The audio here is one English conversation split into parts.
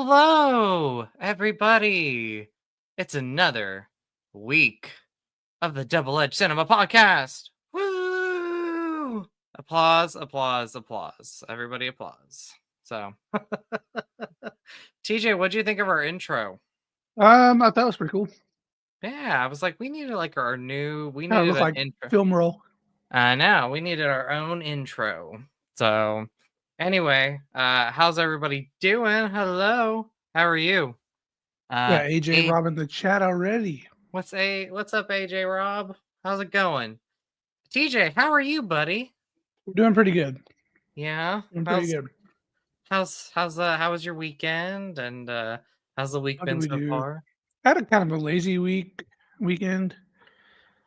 Hello, everybody. It's another week of the Double Edge Cinema Podcast. Woo! Applause, applause, applause. Everybody applause. So, TJ, what do you think of our intro? I thought it was pretty cool. Yeah, I was like, we needed Kind of needed looked an like intro. film roll. I know, we needed our own intro. So, anyway, how's everybody doing? Hello, how are you? Yeah, AJ A Rob in the chat already. What's up, AJ Rob? How's it going? TJ, how are you, buddy? We're doing pretty good. Yeah. Doing pretty good. How was your weekend and how's the week How did been we so do? far? I had a kind of a lazy weekend.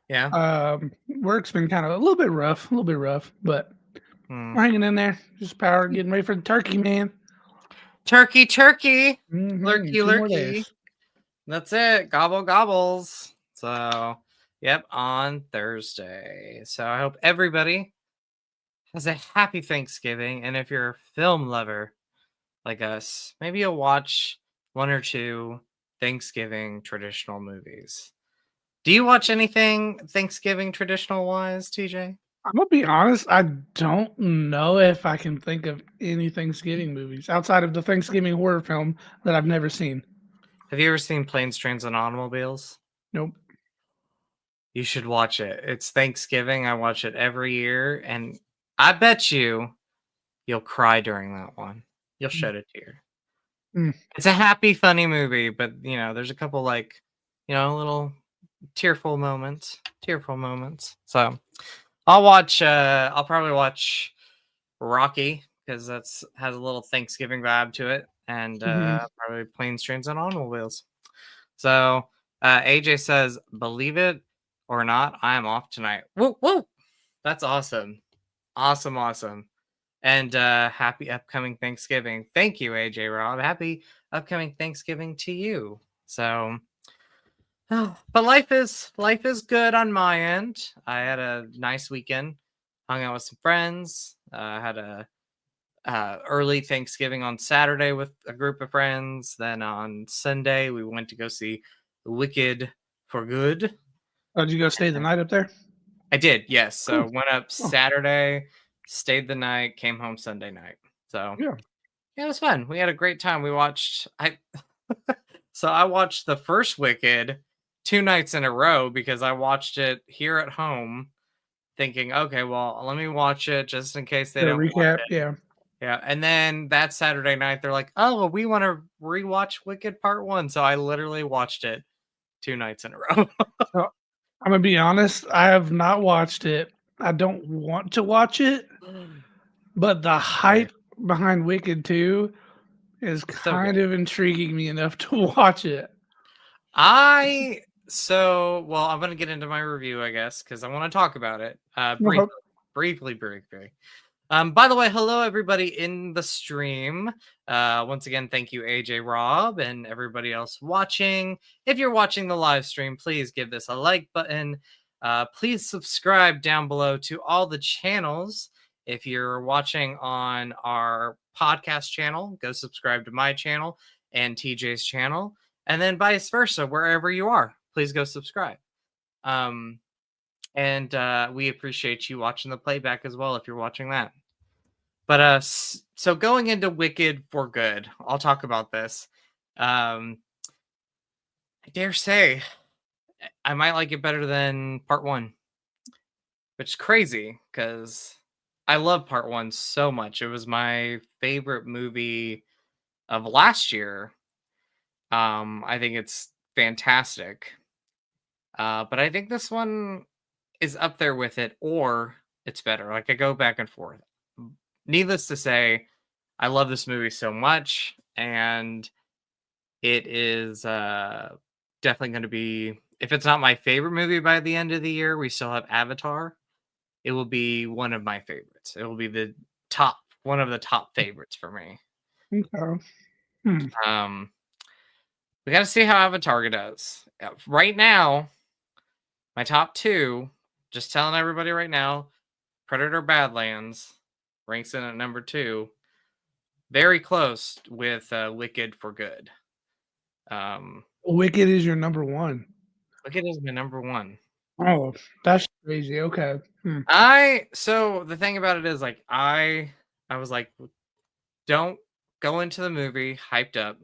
Yeah. Work's been kind of a little bit rough, but Hmm. we're hanging in there. Just power, getting ready for the turkey, man. Turkey, turkey. Mm-hmm. Lurky, 2 more lurky. days. That's it. Gobble gobbles. So, yep, on Thursday. So I hope everybody has a happy Thanksgiving. And if you're a film lover like us, maybe you'll watch one or two Thanksgiving traditional movies. Do you watch anything Thanksgiving traditional wise, TJ? I'm gonna be honest. I don't know if I can think of any Thanksgiving movies outside of the Thanksgiving horror film that I've never seen. Have you ever seen Planes, Trains, and Automobiles? Nope. You should watch it. It's Thanksgiving. I watch it every year, and I bet you'll cry during that one. You'll shed a tear. Mm. It's a happy, funny movie, but there's a couple little tearful moments. Tearful moments. So I'll probably watch Rocky because has a little Thanksgiving vibe to it, and Mm-hmm. probably Planes, Trains, and Automobiles. So AJ says, "Believe it or not, I am off tonight." Woo woo! That's awesome, awesome, awesome, and happy upcoming Thanksgiving. Thank you, AJ Rob. Happy upcoming Thanksgiving to you. So. But life is good on my end. I had a nice weekend, hung out with some friends. Had a early Thanksgiving on Saturday with a group of friends. Then on Sunday we went to go see Wicked for Good. Oh, did you go stay the night up there? I did, yes. So Cool. went up Oh, Saturday, stayed the night, came home Sunday night. So yeah. yeah, it was fun. We had a great time. We watched so I watched the first Wicked 2 nights in a row because I watched it here at home thinking, okay, well, let me watch it just in case they The don't watch recap, it. yeah. Yeah. And then that Saturday night, they're like, oh, well, we want to rewatch Wicked Part 1. So I literally watched it 2 nights in a row. So I'm gonna be honest, I have not watched it. I don't want to watch it, but the Okay. hype behind Wicked 2 is So good. kind of intriguing me enough to watch it. Well, I'm gonna get into my review, I guess, because I want to talk about it. Okay. Briefly. By the way, hello everybody in the stream. Once again, thank you, AJ Rob, and everybody else watching. If you're watching the live stream, please give this a like button. Please subscribe down below to all the channels. If you're watching on our podcast channel, go subscribe to my channel and TJ's channel, and then vice versa, wherever you are, please go subscribe. And we appreciate you watching the playback as well if you're watching that. But so going into Wicked for Good, I'll talk about this. I dare say I might like it better than Part 1, which is crazy because I love Part 1 so much. It was my favorite movie of last year. I think it's fantastic. But I think this one is up there with it, or it's better. Like I go back and forth. Needless to say, I love this movie so much, and it is definitely going to be. If it's not my favorite movie by the end of the year, we still have Avatar. It will be one of my favorites. It will be one of the top favorites for me. Okay. Hmm. We got to see how Avatar does. Right now, my top two, just telling everybody right now, Predator Badlands ranks in at number 2. very close with Wicked for Good. Um, Wicked is your number one. Wicked is my number one. Oh, that's crazy. Okay. Hmm. So the thing about it is like I was like, don't go into the movie hyped up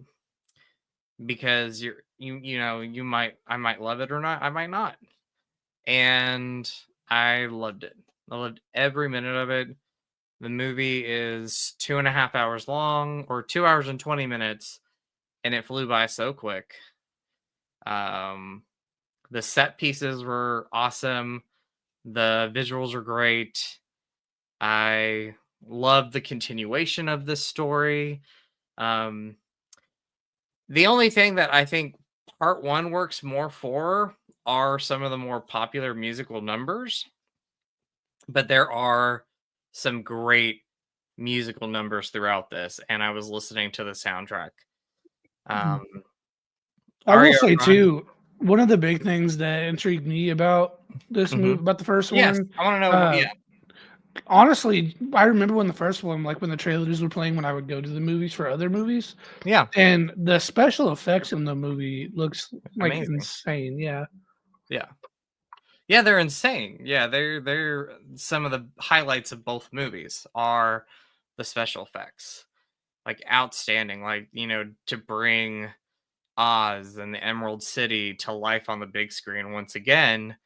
because I might love it or not, I might not. And I loved it. I loved every minute of it. The movie is 2.5 hours long, or 2 hours and 20 minutes, and it flew by so quick. Um, the set pieces were awesome. The visuals are great. I love the continuation of this story. Um, the only thing that I think part one works more for are some of the more popular musical numbers, but there are some great musical numbers throughout this, and I was listening to the soundtrack. Mhm. Um, I will Aria say Grande. too, one of the big things that intrigued me about this Mhm. movie, about the first Yes, one, I want to know. uh, Yeah, honestly, I remember when the first one, like when the trailers were playing, when I would go to the movies for other movies, yeah, and the special effects in the movie looks like amazing. insane. Yeah. Yeah, yeah, they're insane. Yeah, they're some of the highlights of both movies are the special effects, like outstanding. Like to bring Oz and the Emerald City to life on the big screen once again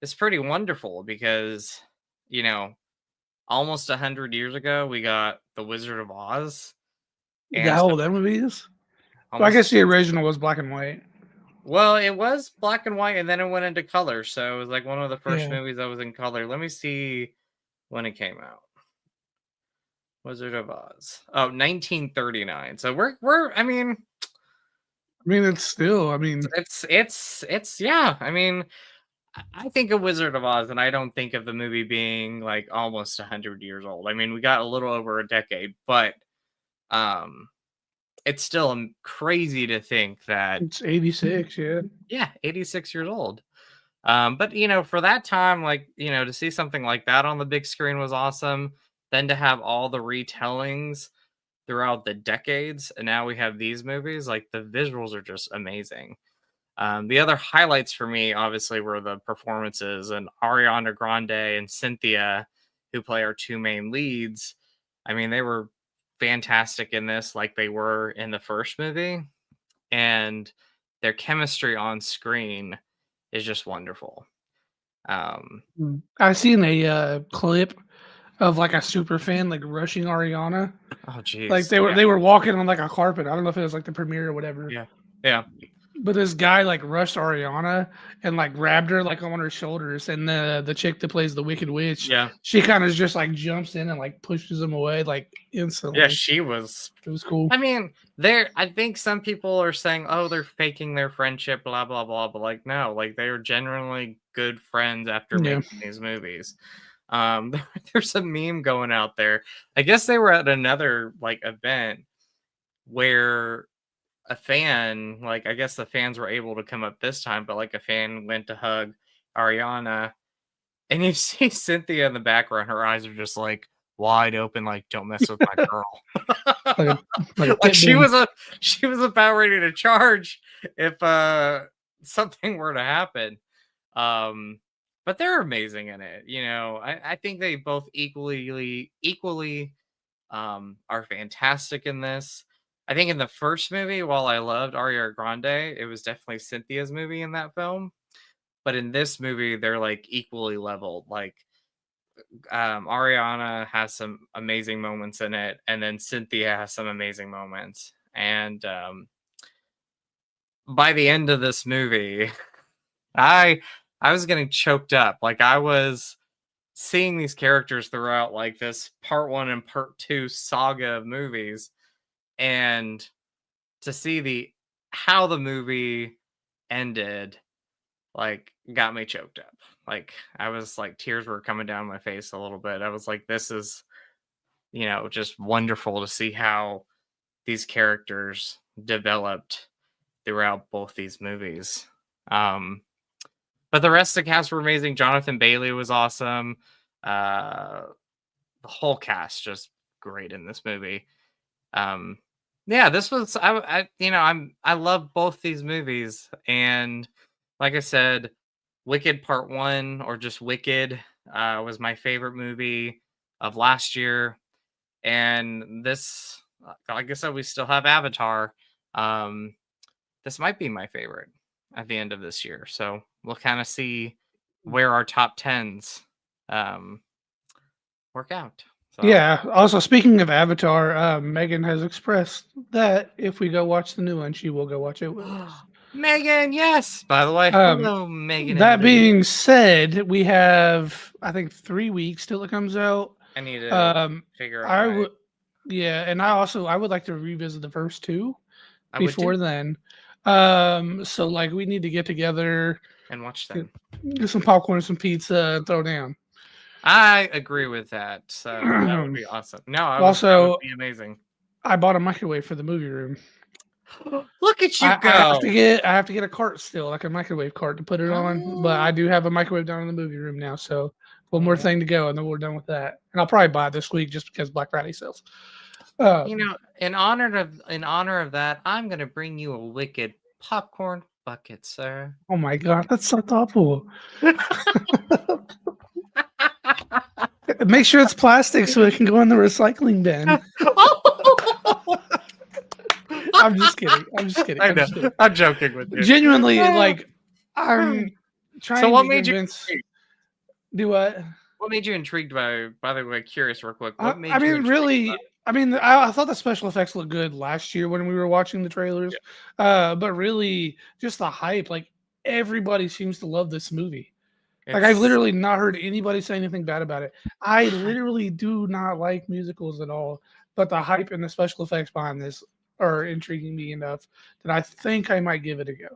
is pretty wonderful because you know almost 100 years ago we got the Wizard of Oz, Is that and how so old that movie is? Well, I almost guess the original was black and white. well, it was black and white, and then it went into color. So it was like one of the first Yeah. movies that was in color. Let me see when it came out. Wizard of Oz. Oh, 1939. So we're I mean, I mean, it's still, I mean, it's yeah. I mean, I think of Wizard of Oz, and I don't think of the movie being like almost 100 years old. I mean, we got a little over a decade, but um, it's still crazy to think that it's 86. Yeah. 86 years old. But for that time, like to see something like that on the big screen was awesome. Then to have all the retellings throughout the decades, and now we have these movies. Like the visuals are just amazing. The other highlights for me, obviously, were the performances and Ariana Grande and Cynthia, who play our two main leads. I mean, they were fantastic in this, like they were in the first movie, and their chemistry on screen is just wonderful. I seen a clip of like a super fan like rushing Ariana. Oh, Like geez, they were yeah, they were walking on like a carpet. I don't know if it was like the premiere or whatever. yeah, yeah, But this guy like rushed Ariana and like grabbed her like on her shoulders, and the chick that plays the Wicked Witch, yeah, she kind of just like jumps in and like pushes him away like yeah. instantly. She was. It was cool. I mean, there. I think some people are saying, "Oh, they're faking their friendship," blah blah blah. But like, no, like they were genuinely good friends after Yeah. making these movies. There's a meme going out there. I guess they were at another like event where a fan, like I guess the fans were able to come up this time, but like a fan went to hug Ariana, and you see Cynthia in the background. Her eyes are just like wide open, like "Don't mess with my girl." Like a like a Like pit bull. she was about ready to charge if something were to happen. Um, but they're amazing in it. I think they both equally are fantastic in this. I think in the first movie, while I loved Ariana Grande, it was definitely Cynthia's movie in that film. But in this movie, they're like equally leveled. Like Ariana has some amazing moments in it, and then Cynthia has some amazing moments. And by the end of this movie, I I was getting choked up. Like I was seeing these characters throughout like this part one and part two saga of movies, and to see the how the movie ended like got me choked up. Like I was like tears were coming down my face a little bit. I was like, this is just wonderful to see how these characters developed throughout both these movies. Um, but the rest of the cast were amazing. Jonathan Bailey was awesome. Uh, the whole cast just great in this movie. Yeah, this was I love both these movies, and like I said, Wicked Part 1 or just Wicked was my favorite movie of last year, and this like I said, we still have Avatar. Um, this might be my favorite at the end of this year, so we'll kind of see where our top tens um, work out. So Yeah. Also, speaking of Avatar, Megan has expressed that if we go watch the new one, she will go watch it with us. Megan, yes. By the way, Um, hello, Megan and that Lily. being said, we have I think 3 weeks till it comes out. I need to Um, figure out I my. would, yeah, and I would like to revisit the first two I would do before then. So like we need to get together, and watch get, them. get some popcorn, some pizza, and throw down. I agree with that. So that would be awesome. No, that would Also, be amazing. I bought a microwave for the movie room. Look at you I have go. to get a cart still, like a microwave cart to put it on. But I do have a microwave down in the movie room now, so one more thing to go, and then we're done with that. And I'll probably buy it this week just because Black Friday sales. In honor of that, I'm gonna bring you a Wicked popcorn bucket, sir. Oh my god, that's so thoughtful. Make sure it's plastic so it can go in the recycling bin. I'm just kidding. I'm just kidding. I know. I'm joking with you. Genuinely, like I'm trying So what to made convince. you Do what? What made you intrigued by the way, curious real quick? I, What made I you mean, intrigued really. about I mean, I thought the special effects looked good last year when we were watching the trailers, but really, just the hype. Like everybody seems to love this movie. Like I've It's literally not heard anybody say anything bad about it. I literally do not like musicals at all, but the hype and the special effects behind this are intriguing me enough that I think I might give it a go.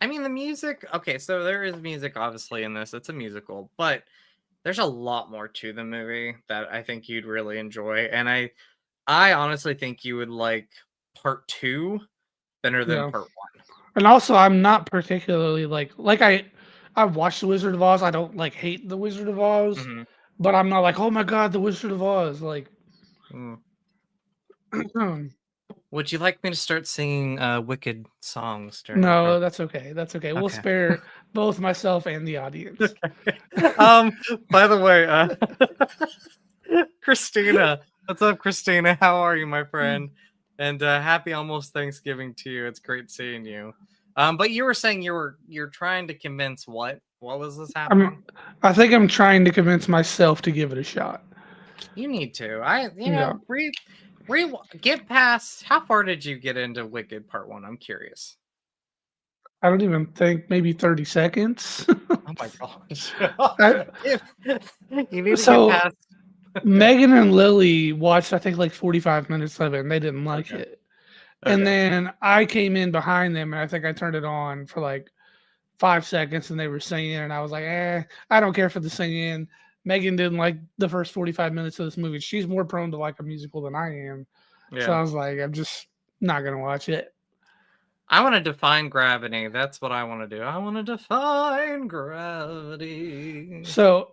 I mean the music, okay, so there is music obviously in this. It's a musical, but there's a lot more to the movie that I think you'd really enjoy. And I honestly think you would like part 2 better than Yeah. part 1. And also, I'm not particularly I've watched The Wizard of Oz. I don't like hate The Wizard of Oz, Mm-hmm. but I'm not like, oh my god, The Wizard of Oz. Like, Would you like me to start singing Wicked songs during no, that's okay. That's okay. We'll spare both myself and the audience. Okay. By the way, Christina, what's up, Christina? How are you, my friend? And happy almost Thanksgiving to you. It's great seeing you. But you were saying you're trying to convince what? What was this happening? I think I'm trying to convince myself to give it a shot. You need to. Get past. How far did you get into Wicked Part 1? I'm curious. I don't even think maybe 30 seconds. Oh my gosh. You need to So- get past. Megan and Lily watched, I think, like 45 minutes of it, and they didn't like it. And then I came in behind them, and I think I turned it on for like 5 seconds, and they were singing, and I was like, I don't care for the singing. Megan didn't like the first 45 minutes of this movie. She's more prone to like a musical than I am. Yeah. So I was like, I'm just not going to watch it. I want to define gravity. That's what I want to do. I want to define gravity. So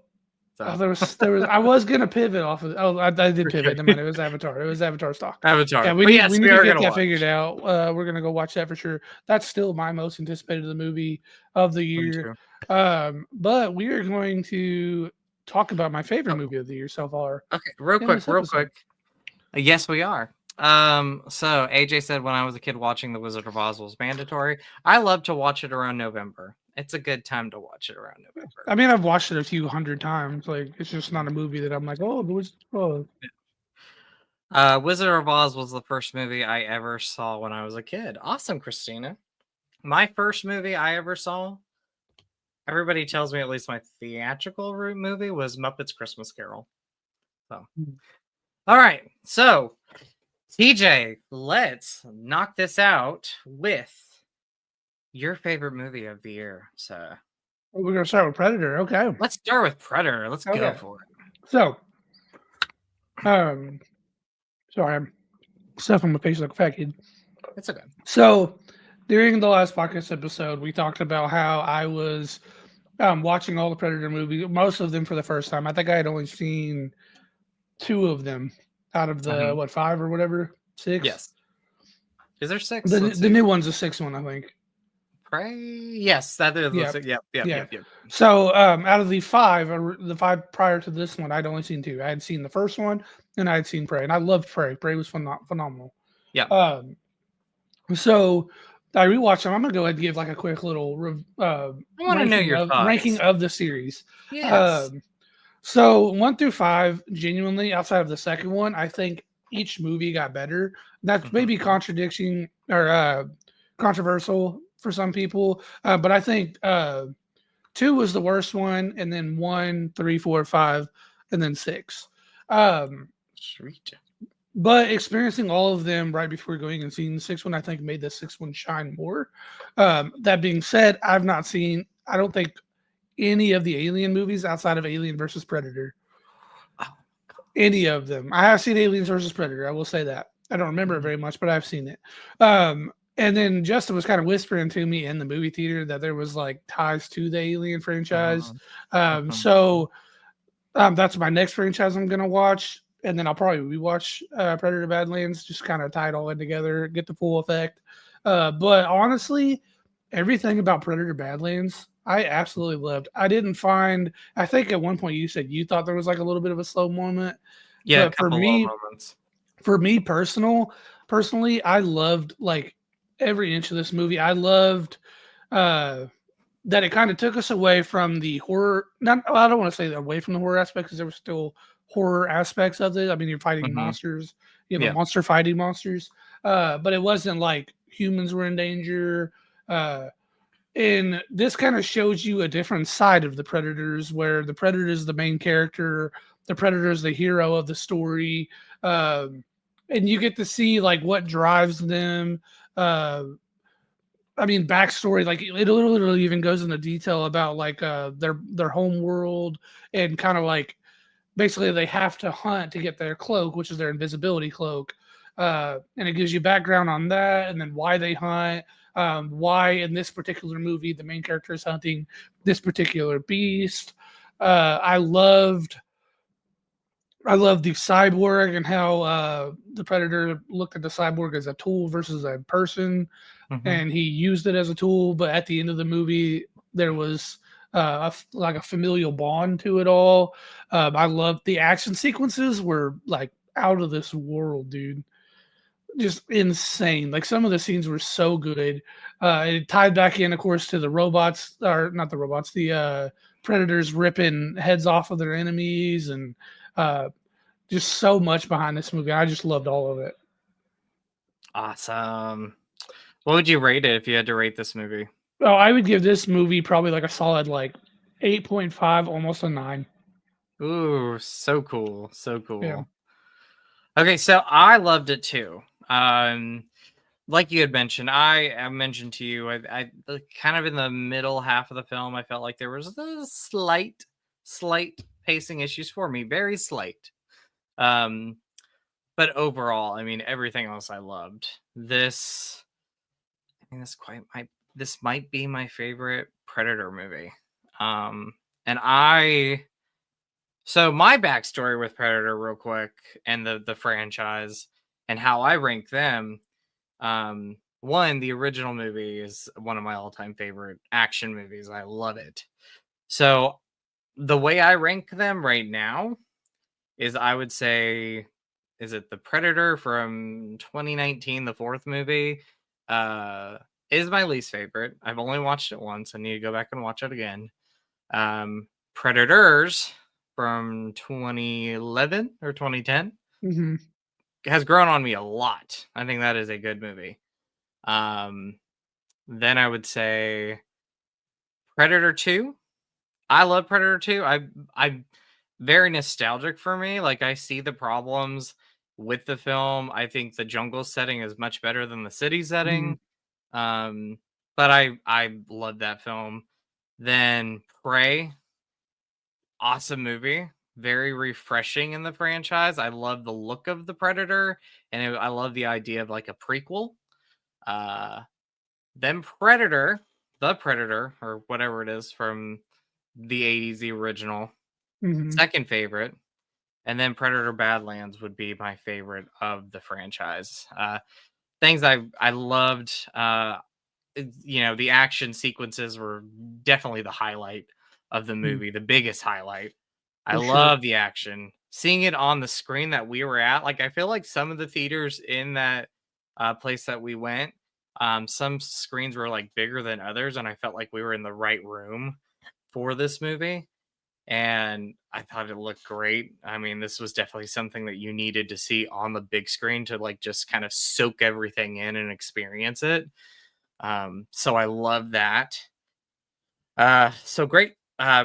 there was. I was gonna pivot off of. Oh, I did pivot. Never mind. It was Avatar. It was Avatar stock. Avatar. Yeah, we But need, yes, we need are to get gonna that watch. figured out. We're gonna go watch that for sure. That's still my most anticipated movie of the year. But we are going to talk about my favorite movie of the year so far. Okay, real quick. Yes, we are. So AJ said when I was a kid watching The Wizard of Oz was mandatory. I love to watch it around November. It's a good time to watch it around November. I mean, I've watched it a few hundred times. Like, it's just not a movie that I'm like, oh, The Wizard of Oz. Wizard of Oz was the first movie I ever saw when I was a kid. Awesome, Christina. My first movie I ever saw, everybody tells me at least my theatrical route movie was Muppets Christmas Carol. So, all right. So, TJ, let's knock this out with your favorite movie of the year. So, we're gonna start with Predator. Okay. Let's start with Predator. Let's go for it. So, sorry, I'm stuffing my face like a fat kid. It's okay. So, during the last podcast episode, we talked about how I was watching all the Predator movies, most of them for the first time. I think I had only seen 2 of them out of the 5 or whatever. 6. Yes. Is there 6? The Let's the see. new one's the 6th one, I think. Prey? Yes, that is. Yeah. Yep. So out of the 5, the 5 prior to this one, I'd only seen 2. I had seen the first one, and I had seen Prey, and I loved Prey. Prey was phenomenal. Yeah. So I rewatched them. I'm gonna go ahead and give like a quick little I want to know your thoughts. ranking of the series. Yes. So 1 through 5, genuinely, outside of the second one, I think each movie got better. That's maybe contradiction or controversial for some people, but I think 2 was the worst one, and then 1, 3, 4, 5, and then 6. Sweet. But experiencing all of them right before going and seeing the 6th one, I think made the 6th one shine more. That being said, I've not seen, I don't think, any of the Alien movies outside of Alien versus Predator. Any of them. I have seen Aliens versus Predator. I will say that. I don't remember it very much, but I've seen it. And then Justin was kind of whispering to me in the movie theater that there was like ties to the Alien franchise. So that's my next franchise I'm going to watch. And then I'll probably rewatch Predator Badlands, just kind of tie it all in together, get the full effect. But honestly, everything about Predator Badlands, I absolutely loved. I didn't find, I think at one point you said you thought there was like a little bit of a slow moment. Yeah, but for me personally, I loved like every inch of this movie. I loved that it kind of took us away from the horror. I don't want to say away from the horror aspect because there were still horror aspects of it. I mean, you're fighting monsters. You have a monster fighting monsters. But it wasn't like humans were in danger. And this kind of shows you a different side of the Predators, where the Predator is the main character, the Predator is the hero of the story, and you get to see like what drives them. I mean, backstory, like it literally even goes into detail about like their home world and kind of like basically they have to hunt to get their cloak, which is their invisibility cloak. And it gives you background on that and then why they hunt, why in this particular movie the main character is hunting this particular beast. I loved the cyborg and how the Predator looked at the cyborg as a tool versus a person, and he used it as a tool. But at the end of the movie, there was like a familial bond to it all. I loved the action sequences were like out of this world, dude. Just insane. Like some of the scenes were so good. It tied back in, of course, to the robots, or not the robots, the predators ripping heads off of their enemies, and just so much behind this movie. I just loved all of it. Awesome. What would you rate it if you had to rate this movie? Oh, I would give this movie probably like a solid like 8.5, almost a 9. Ooh, so cool. So cool. Yeah. Okay, so I loved it too. Like you had mentioned, I mentioned to you, I kind of in the middle half of the film, I felt like there was a slight pacing issues for me, very slight. But overall, I mean, everything else I loved. This might be my favorite Predator movie. So my backstory with Predator real quick and the franchise and how I rank them. One, the original movie is one of my all-time favorite action movies. I love it. So the way I rank them right now is I would say, is it the Predator from 2019, the 4th movie? Is my least favorite. I've only watched it once. I need to go back and watch it again. Predators from 2011 or 2010 has grown on me a lot. I think that is a good movie. Then I would say Predator 2. I love Predator 2. I'm very nostalgic for me. Like I see the problems with the film. I think the jungle setting is much better than the city setting. But I love that film. Then Prey, awesome movie, very refreshing in the franchise. I love the look of the Predator, and I love the idea of like a prequel. Then Predator, the Predator, or whatever it is from the 80s, the original, second favorite. and then Predator Badlands would be my favorite of the franchise. Things I loved, the action sequences were definitely the highlight of the movie, the biggest highlight. I For sure. love the action. Seeing it on the screen that we were at, like I feel like some of the theaters in that place that we went, some screens were like bigger than others, and I felt like we were in the right room for this movie. And I thought it looked great. I mean, this was definitely something that you needed to see on the big screen to like just kind of soak everything in and experience it. So I love that. So great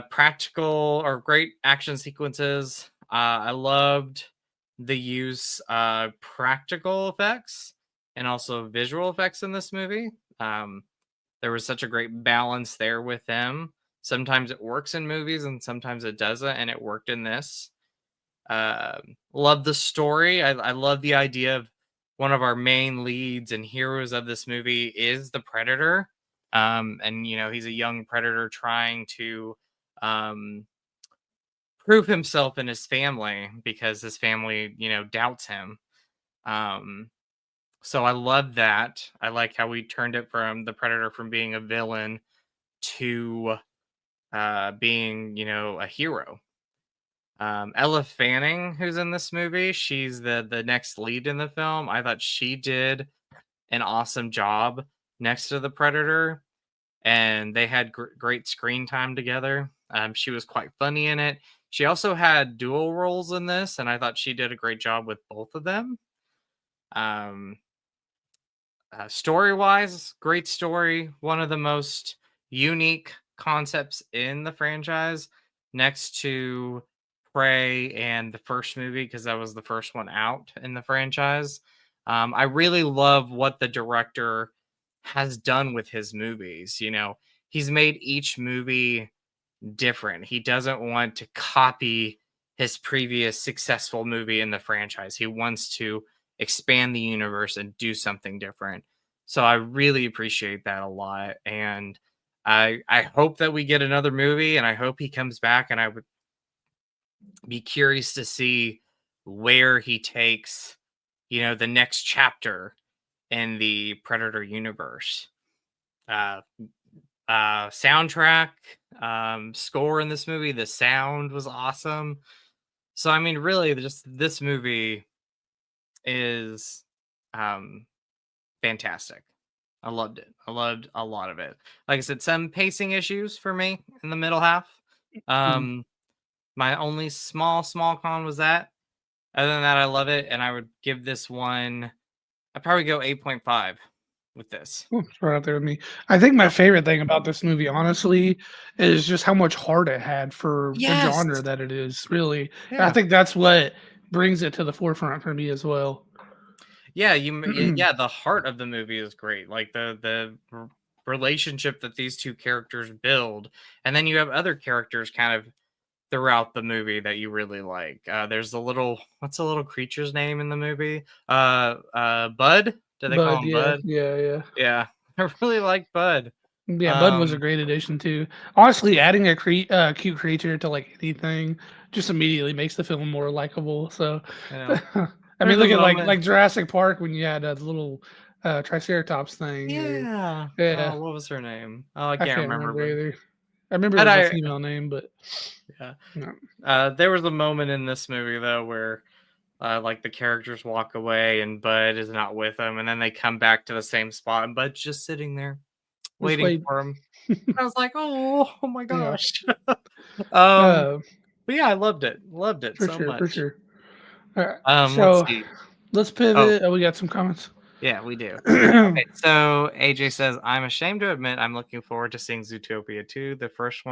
practical or great action sequences. I loved the use of practical effects and also visual effects in this movie. There was such a great balance there with them. Sometimes it works in movies and sometimes it doesn't, and it worked in this. Love the story. I love the idea of one of our main leads and heroes of this movie is the Predator. And he's a young Predator trying to prove himself in his family because his family, doubts him. So I love that. I like how we turned it from the Predator from being a villain to being, a hero. Ella Fanning, who's in this movie, she's the next lead in the film. I thought she did an awesome job next to the Predator, and they had great screen time together. She was quite funny in it. She also had dual roles in this, and I thought she did a great job with both of them. Story-wise, great story. One of the most unique concepts in the franchise, next to Prey and the first movie, because that was the first one out in the franchise. I really love what the director has done with his movies. He's made each movie different. He doesn't want to copy his previous successful movie in the franchise. He wants to expand the universe and do something different. So I really appreciate that a lot. And I hope that we get another movie, and I hope he comes back, and I would be curious to see where he takes, the next chapter in the Predator universe. Soundtrack, score in this movie, the sound was awesome. So I mean, really, just this movie is fantastic. I loved it. I loved a lot of it. Like I said, some pacing issues for me in the middle half. My only small con was that. Other than that, I love it, and I would give this one. I'd probably go 8.5 with this. It's right out there with me. I think my favorite thing about this movie, honestly, is just how much heart it had for the Yes. genre that it is. Really, I Yeah. think that's what brings it to the forefront for me as well. Yeah, the heart of the movie is great. Like the relationship that these two characters build, and then you have other characters kind of throughout the movie that you really like. There's what's the little creature's name in the movie? Bud? Do they call Bud, him yeah, Bud? yeah. Yeah, I really like Bud. Yeah, Bud was a Um, great addition too. Honestly, adding a cute creature to like anything just immediately makes the film more likable. So, you know, I mean, there's a look at moment. like Jurassic Park when you had a little Triceratops thing. Or, Yeah. yeah, Oh, what was her name? Oh, I I can't can't remember, remember but either. I remember it but was a I female name, but yeah. no. There was a moment in this movie though where like the characters walk away and Bud is not with them, and then they come back to the same spot and Bud's just sitting there Just waiting wait. for him. I was like, oh my Yeah. gosh. um, Uh, but yeah, I loved it for so sure, for much. sure. All right, Let's so see. let's Oh, pivot. Oh, we got some comments. yeah, we do. Okay, so AJ says, I'm ashamed to admit I'm looking forward to seeing Zootopia 2, the first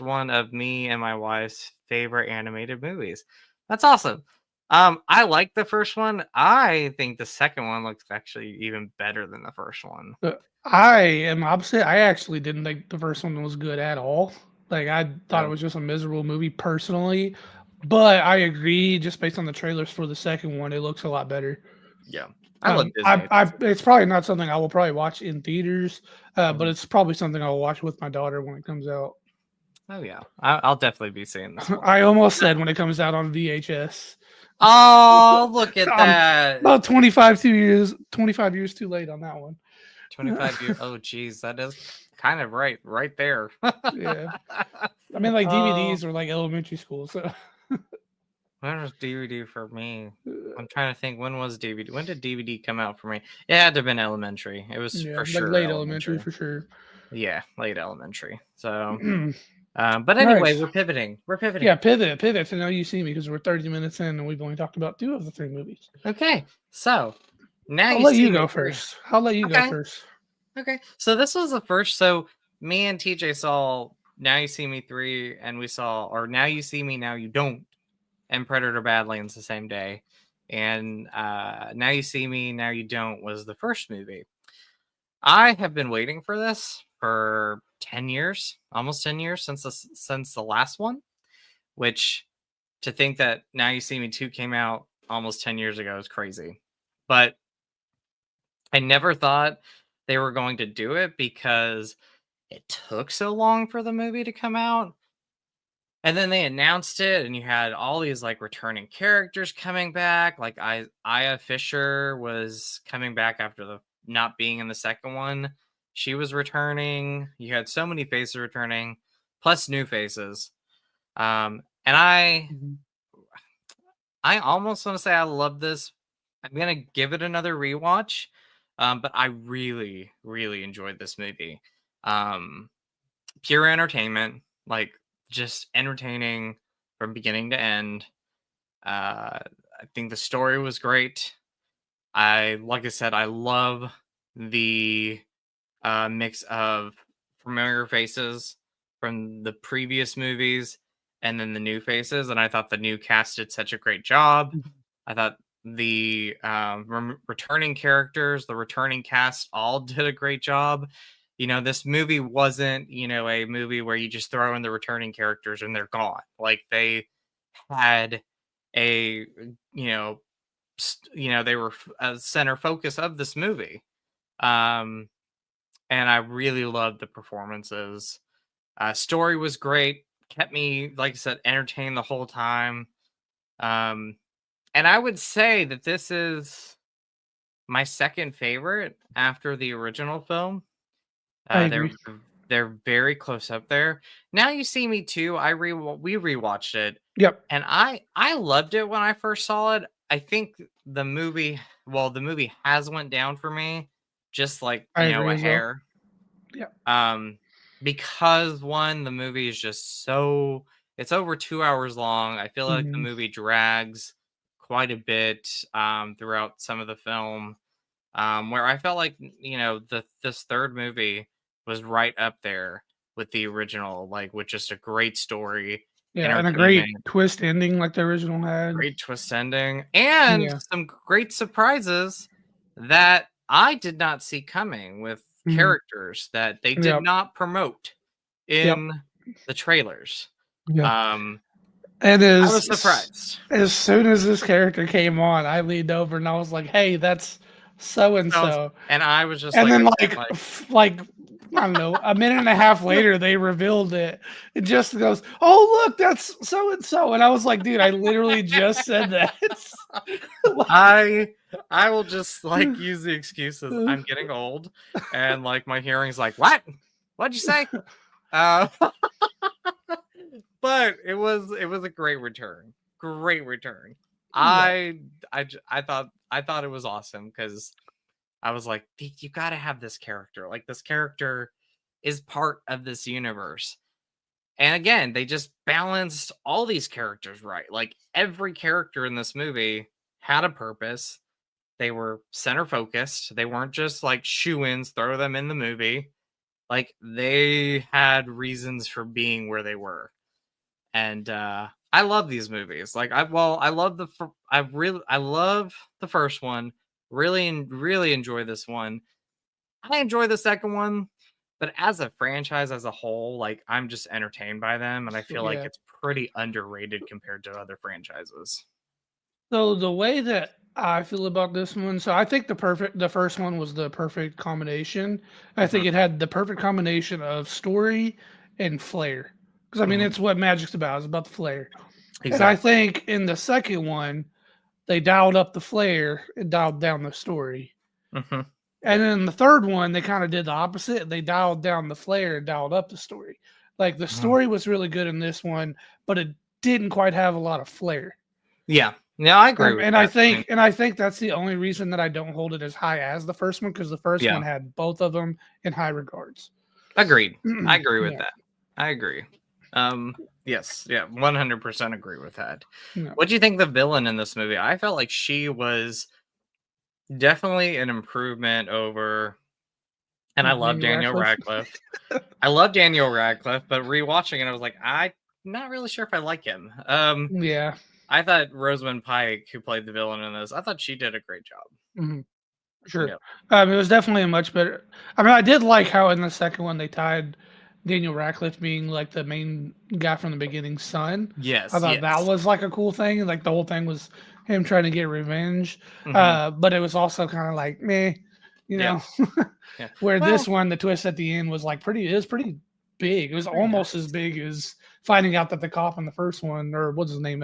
one of me and my wife's favorite animated movies. That's awesome. I like the first one. I think the second one looks actually even better than the first one. I am opposite. I actually didn't think the first one was good at all. Like I thought it So, was just a miserable movie personally. But I agree, just based on the trailers for the second one, it looks a lot better. yeah. I love Disney. It's probably not something I will probably watch in theaters, but Mhm. it's probably something I'll watch with my daughter when it comes out. Oh yeah, I'll definitely be seeing this one. I almost said when it comes out on VHS. Oh, look at I'm that! about 25 years too late on that one. 25 years. Oh, geez, that is kind of right there. Yeah. I mean, like DVDs were like elementary school, so. When was DVD for me? I'm trying to think. When was DVD? When did DVD come out for me? It had to have been elementary. It was Yeah, for like sure late elementary for sure. Yeah, late elementary. So, All but anyway, right. we're pivoting. Yeah, pivot to Now You See Me because we're 30 minutes in and we've only talked about 2 of the 3 movies. Okay, so Now I'll You let See you Me go 3. first. I'll let you go Okay, first. okay. So this was the first. So me and TJ saw Now You See Me 3, and we saw, or Now You See Me, Now You Don't, and Predator Badlands the same day. And Now You See Me, Now You Don't was the first movie. I have been waiting for this for 10 years, almost 10 years since the last one, which, to think that Now You See Me 2 came out almost 10 years ago is crazy. But I never thought they were going to do it because it took so long for the movie to come out. And then they announced it, and you had all these like returning characters coming back. Like Aya Fisher was coming back after the not being in the second one. She was returning. You had so many faces returning, plus new faces. And I almost want to say I love this. I'm gonna give it another rewatch. But I really, really enjoyed this movie. Pure entertainment, like just entertaining from beginning to end. I think the story was great. Like I said, I love the mix of familiar faces from the previous movies and then the new faces. And I thought the new cast did such a great job. I thought the returning characters, the returning cast, all did a great job. You know, this movie wasn't, a movie where you just throw in the returning characters and they're gone. Like they had a, they were a center focus of this movie. And I really loved the performances. Story was great, kept me, like I said, entertained the whole time. And I would say that this is my second favorite after the original film. I agree. They're very close up there. Now You See Me Too. We rewatched it. Yep. And I loved it when I first saw it. I think the movie has went down for me, just like I agree a as well. hair. Yeah. Because one, the movie is just it's over 2 hours long. I feel like the movie drags quite a bit throughout some of the film. Where I felt like, this third movie was right up there with the original, like with just a great story. Yeah, and a great twist ending like the original had. Great twist ending. And some great surprises that I did not see coming with characters that they did not promote in the trailers. And I was surprised. As soon as this character came on, I leaned over and I was like, "Hey, that's so and so." And I was just and then like I don't know, a minute and a half later, they revealed it. It just goes, "Oh, look, that's so and so," and I was like, "Dude, I literally just said that." I will just use the excuses. I'm getting old, and my hearing's like, "What? What'd you say?" But it was a great return. Great return. I thought it was awesome because I was like, you got to have this character. Like this character is part of this universe. And again, they just balanced all these characters right. Like every character in this movie had a purpose. They were center focused. They weren't just like shoo-ins, throw them in the movie. Like they had reasons for being where they were. And I love these movies. Like I love the first one. Really enjoy this one. I enjoy the second one, but as a franchise as a whole, like I'm just entertained by them, and I feel like it's pretty underrated compared to other franchises. So the way that I feel about this one, so I think the first one was the perfect combination. I think it had the perfect combination of story and flair. Because I mean, Mhm. it's what magic's about. It's about the flare. And I Exactly. think in the second one, they dialed up the flare and dialed down the story. Hmm. And Yep. then the third one, they kind of did the opposite. They dialed down the flare and dialed up the story. Like the Mhm. story was really good in this one, but it didn't quite have a lot of flair. Yeah. No, I agree with And I that. I mean, think and I think that's the only reason that I don't hold it as high as the first one, because the first yeah. one had both of them in high regards. Agreed. I agree with Yeah, that. I agree. Yes, yeah, 100% agree with that. yeah. What do you think the villain in this movie? I felt like she was definitely an improvement over, and I love Daniel Daniel Radcliffe. Radcliffe. I love Daniel Radcliffe, but rewatching it, I was like, I'm not really sure if I like him. Yeah. I thought Rosamund Pike, who played the villain in this, I thought she did a great job. Mhm. Sure. Yep. It was definitely a much better. I mean, I did like how in the second one they tied Daniel Radcliffe being like the main guy from the beginning's son. I Yes, thought that yes. was like a cool thing. Like the whole thing was him trying to get revenge. Hmm. But it was also kind of like meh, you Yeah, know. yeah. Where this Well, one, the twist at the end was like pretty. It was pretty big. It was pretty almost as nice. big as finding out that the cop in the first one, or what's his name?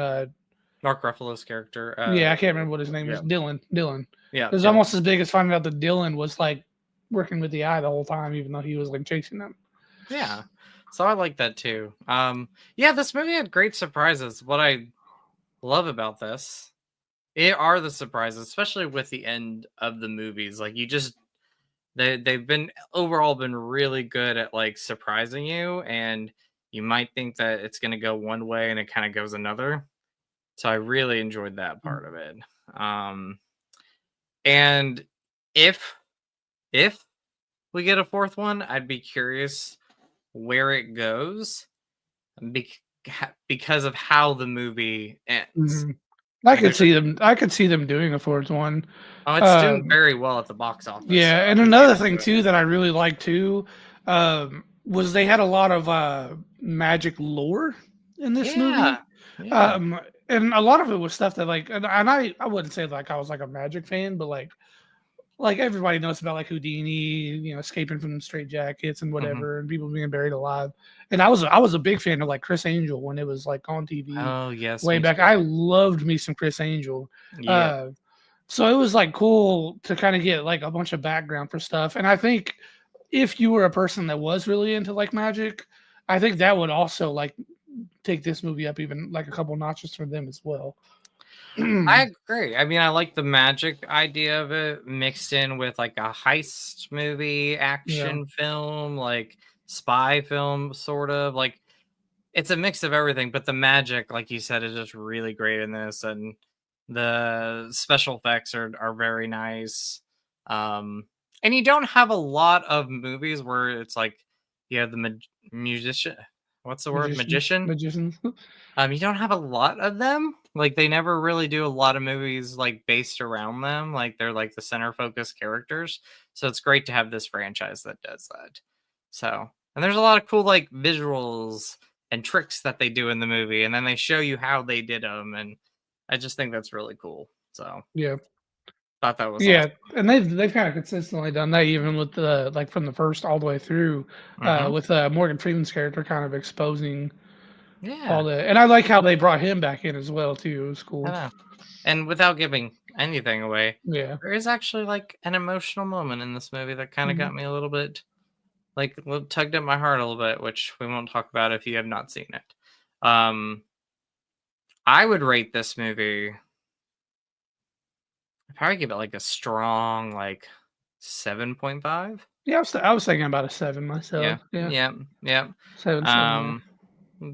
Mark Ruffalo's character. Yeah, I can't remember what his name is. Yeah, Dylan. Dylan. yeah, It was Dylan. almost as big as finding out that Dylan was like working with the eye the whole time, even though he was like chasing them. Yeah. So I like that too. Yeah, this movie had great surprises. What I love about this it are the surprises, especially with the end of the movies. Like you just they've been overall been really good at like surprising you, and you might think that it's gonna go one way and it kind of goes another. So I really enjoyed that part of it. Um and if if we get a fourth one, I'd be curious where it goes because of how the movie ends. Mhm. I could There's see them. I could see them doing a fourth one. oh, it's doing Um, very well at the box office, so yeah, and I'm looking another thing into it. too that I really liked too was they had a lot of magic lore in this movie. Yeah, yeah. Um, and a lot of it was stuff that like, and I wouldn't say like I was like a magic fan, but like everybody knows about like Houdini, escaping from the straitjackets and Mhm. whatever, and people being buried alive. And I was a big fan of like Chris Angel when it was like on TV Oh, yes, way me back. too. I loved me some Chris Angel. Yeah. Uh, so it was like cool to kind of get like a bunch of background for stuff. And I think if you were a person that was really into like magic, I think that would also like take this movie up even like a couple notches for them as well. I agree. I mean, I like the magic idea of it mixed in with like a heist movie, Yeah. action film, like spy film, sort of. Like it's a mix of everything, but the magic, like you said, is just really great in this, and the special effects are very nice. And you don't have a lot of movies where it's like you have the musician. What's the word? Magicians, Magician. magicians. You don't have a lot of them. Like they never really do a lot of movies like based around them. Like they're like the center focus characters. So it's great to have this franchise that does that. So and there's a lot of cool like visuals and tricks that they do in the movie, and then they show you how they did them, and I just think that's really cool. So Yeah. thought that was Yeah, awesome. and they've kind of consistently done that even with the like from the first all the way through, Hmm. with Morgan Freeman's character kind of exposing all Yeah, the, and I like how they brought him back in as well too. It was I cool. know. And without giving anything away, Yeah. there is actually like an emotional moment in this movie that kind of Mhm. got me a little bit like tugged at my heart a little bit, which we won't talk about if you have not seen it. Um, I would rate this movie. I'd probably give it like a strong like 7.5. Yeah, I was thinking about a 7 Yeah, myself. Yeah, yeah, yeah. 7, 7. Yeah. Um,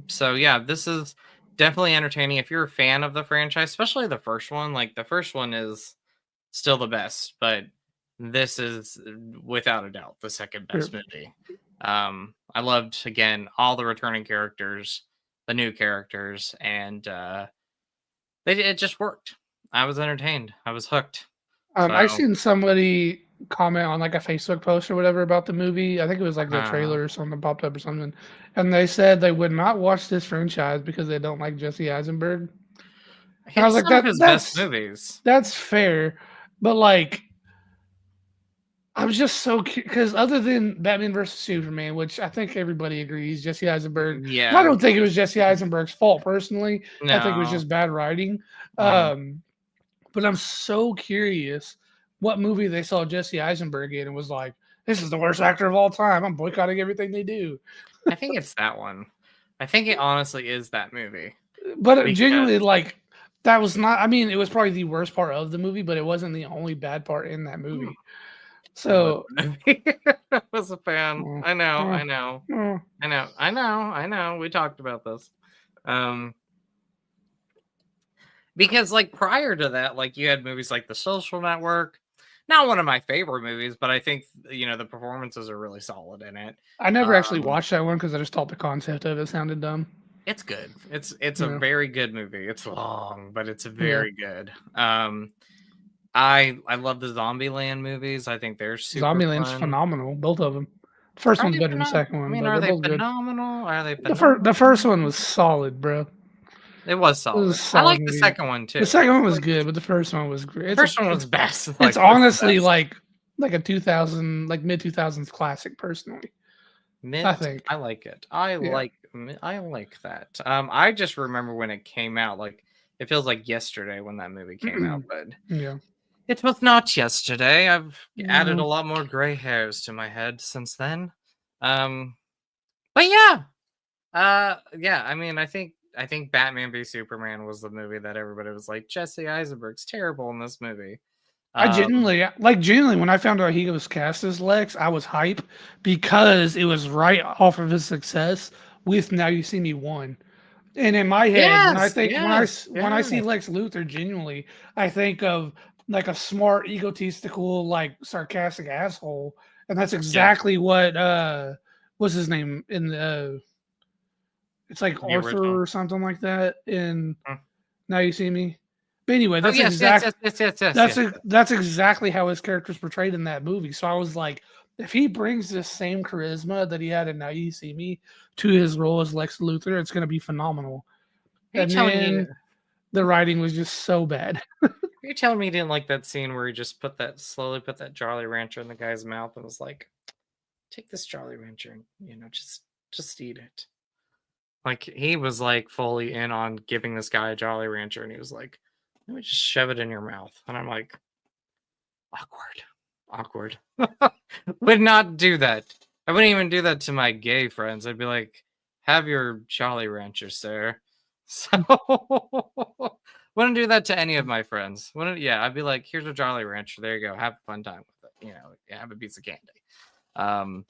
so yeah, this is definitely entertaining if you're a fan of the franchise, especially the first one. Like the first one is still the best, but this is without a doubt the second Sure. best movie. I loved again all the returning characters, the new characters, and it just worked. I was entertained. I was hooked. I So seen somebody comment on like a Facebook post or whatever about the movie. I think it was like the uh, trailer or something popped up or something, and they said they would not watch this franchise because they don't like Jesse Eisenberg. And I was it's like, some of his best that's movies. that's fair, but like I was just so because other than Batman versus Superman, which I think everybody agrees, Jesse Eisenberg. I Yeah. don't think it was Jesse Eisenberg's fault personally. I think it was No. just bad writing. Mhm. But I'm so curious what movie they saw Jesse Eisenberg in and was like, "This is the worst actor of all time. I'm boycotting everything they do." I think it's that one. I think it honestly is that movie. But genuinely, Because like that was not. I mean, it was probably the worst part of the movie, but it wasn't the only bad part in that movie. I love So, the movie. I was a fan. uh, I know, uh, I know, uh, I know, I know, I know. We talked about this. Because like prior to that, like you had movies like The Social Network. Not one of my favorite movies, but I think the performances are really solid in it. I never actually Um, watched that one because I just thought the concept of it sounded dumb. it's good. It's a Yeah, very good movie. It's long, but it's yeah. very good. I love the Zombieland movies. I think they're super Zombieland's fun. phenomenal, both of them. The first Are one's they better than the phenomenal? second I one, mean, but are they're they both good. phenomenal? Are they The phenomenal? first one was solid, bro. It was It was a solid. I solid like the movie. second one too. The second one was Like, good, but the first one was great. the first one was best. It's Like was the honestly best. like a 2000 like mid 2000s classic personally. I Mint. think. I like it. Yeah. I like that. I just remember when it came out. Like it feels like yesterday when that movie came out, but Yeah. it was not yesterday. I've added Mhm. a lot more gray hairs to my head since then. Um, but yeah, yeah. I mean, I think Batman v Superman was the movie that everybody was like, Jesse Eisenberg's terrible in this movie. I Um, genuinely when I found out he was cast as Lex, I was hype because it was right off of his success with Now You See Me 1. And in my head, when I yes, think yes, when I yes, see Lex Luthor genuinely, I think of like a smart, egotistical, like sarcastic asshole. And that's yeah. exactly what what's his name in the it's like The original. Arthur or something like that in Mm. Now You See Me. But anyway, Oh yes, yes, yes, yes, yes, yes, yes. that's exactly how his character's portrayed in that movie. So I was like, if he brings this same charisma that he had in Now You See Me to his role as Lex Luthor, it's going to be phenomenal. Are you And telling me? then the writing was just so bad. You're telling me you didn't like that scene where he just slowly put that Jolly Rancher in the guy's mouth and was like, "Take this Jolly Rancher and just eat it." Like he was like fully in on giving this guy a Jolly Rancher, and he was like, "Let me just shove it in your mouth." And I'm like, awkward. Would not do that. I wouldn't even do that to my gay friends. I'd be like, "Have your Jolly Rancher, sir." So wouldn't do that to any of my friends. Wouldn't yeah, I'd be like, here's a Jolly Rancher. There you go. Have a fun time with it. Yeah, have a piece of candy.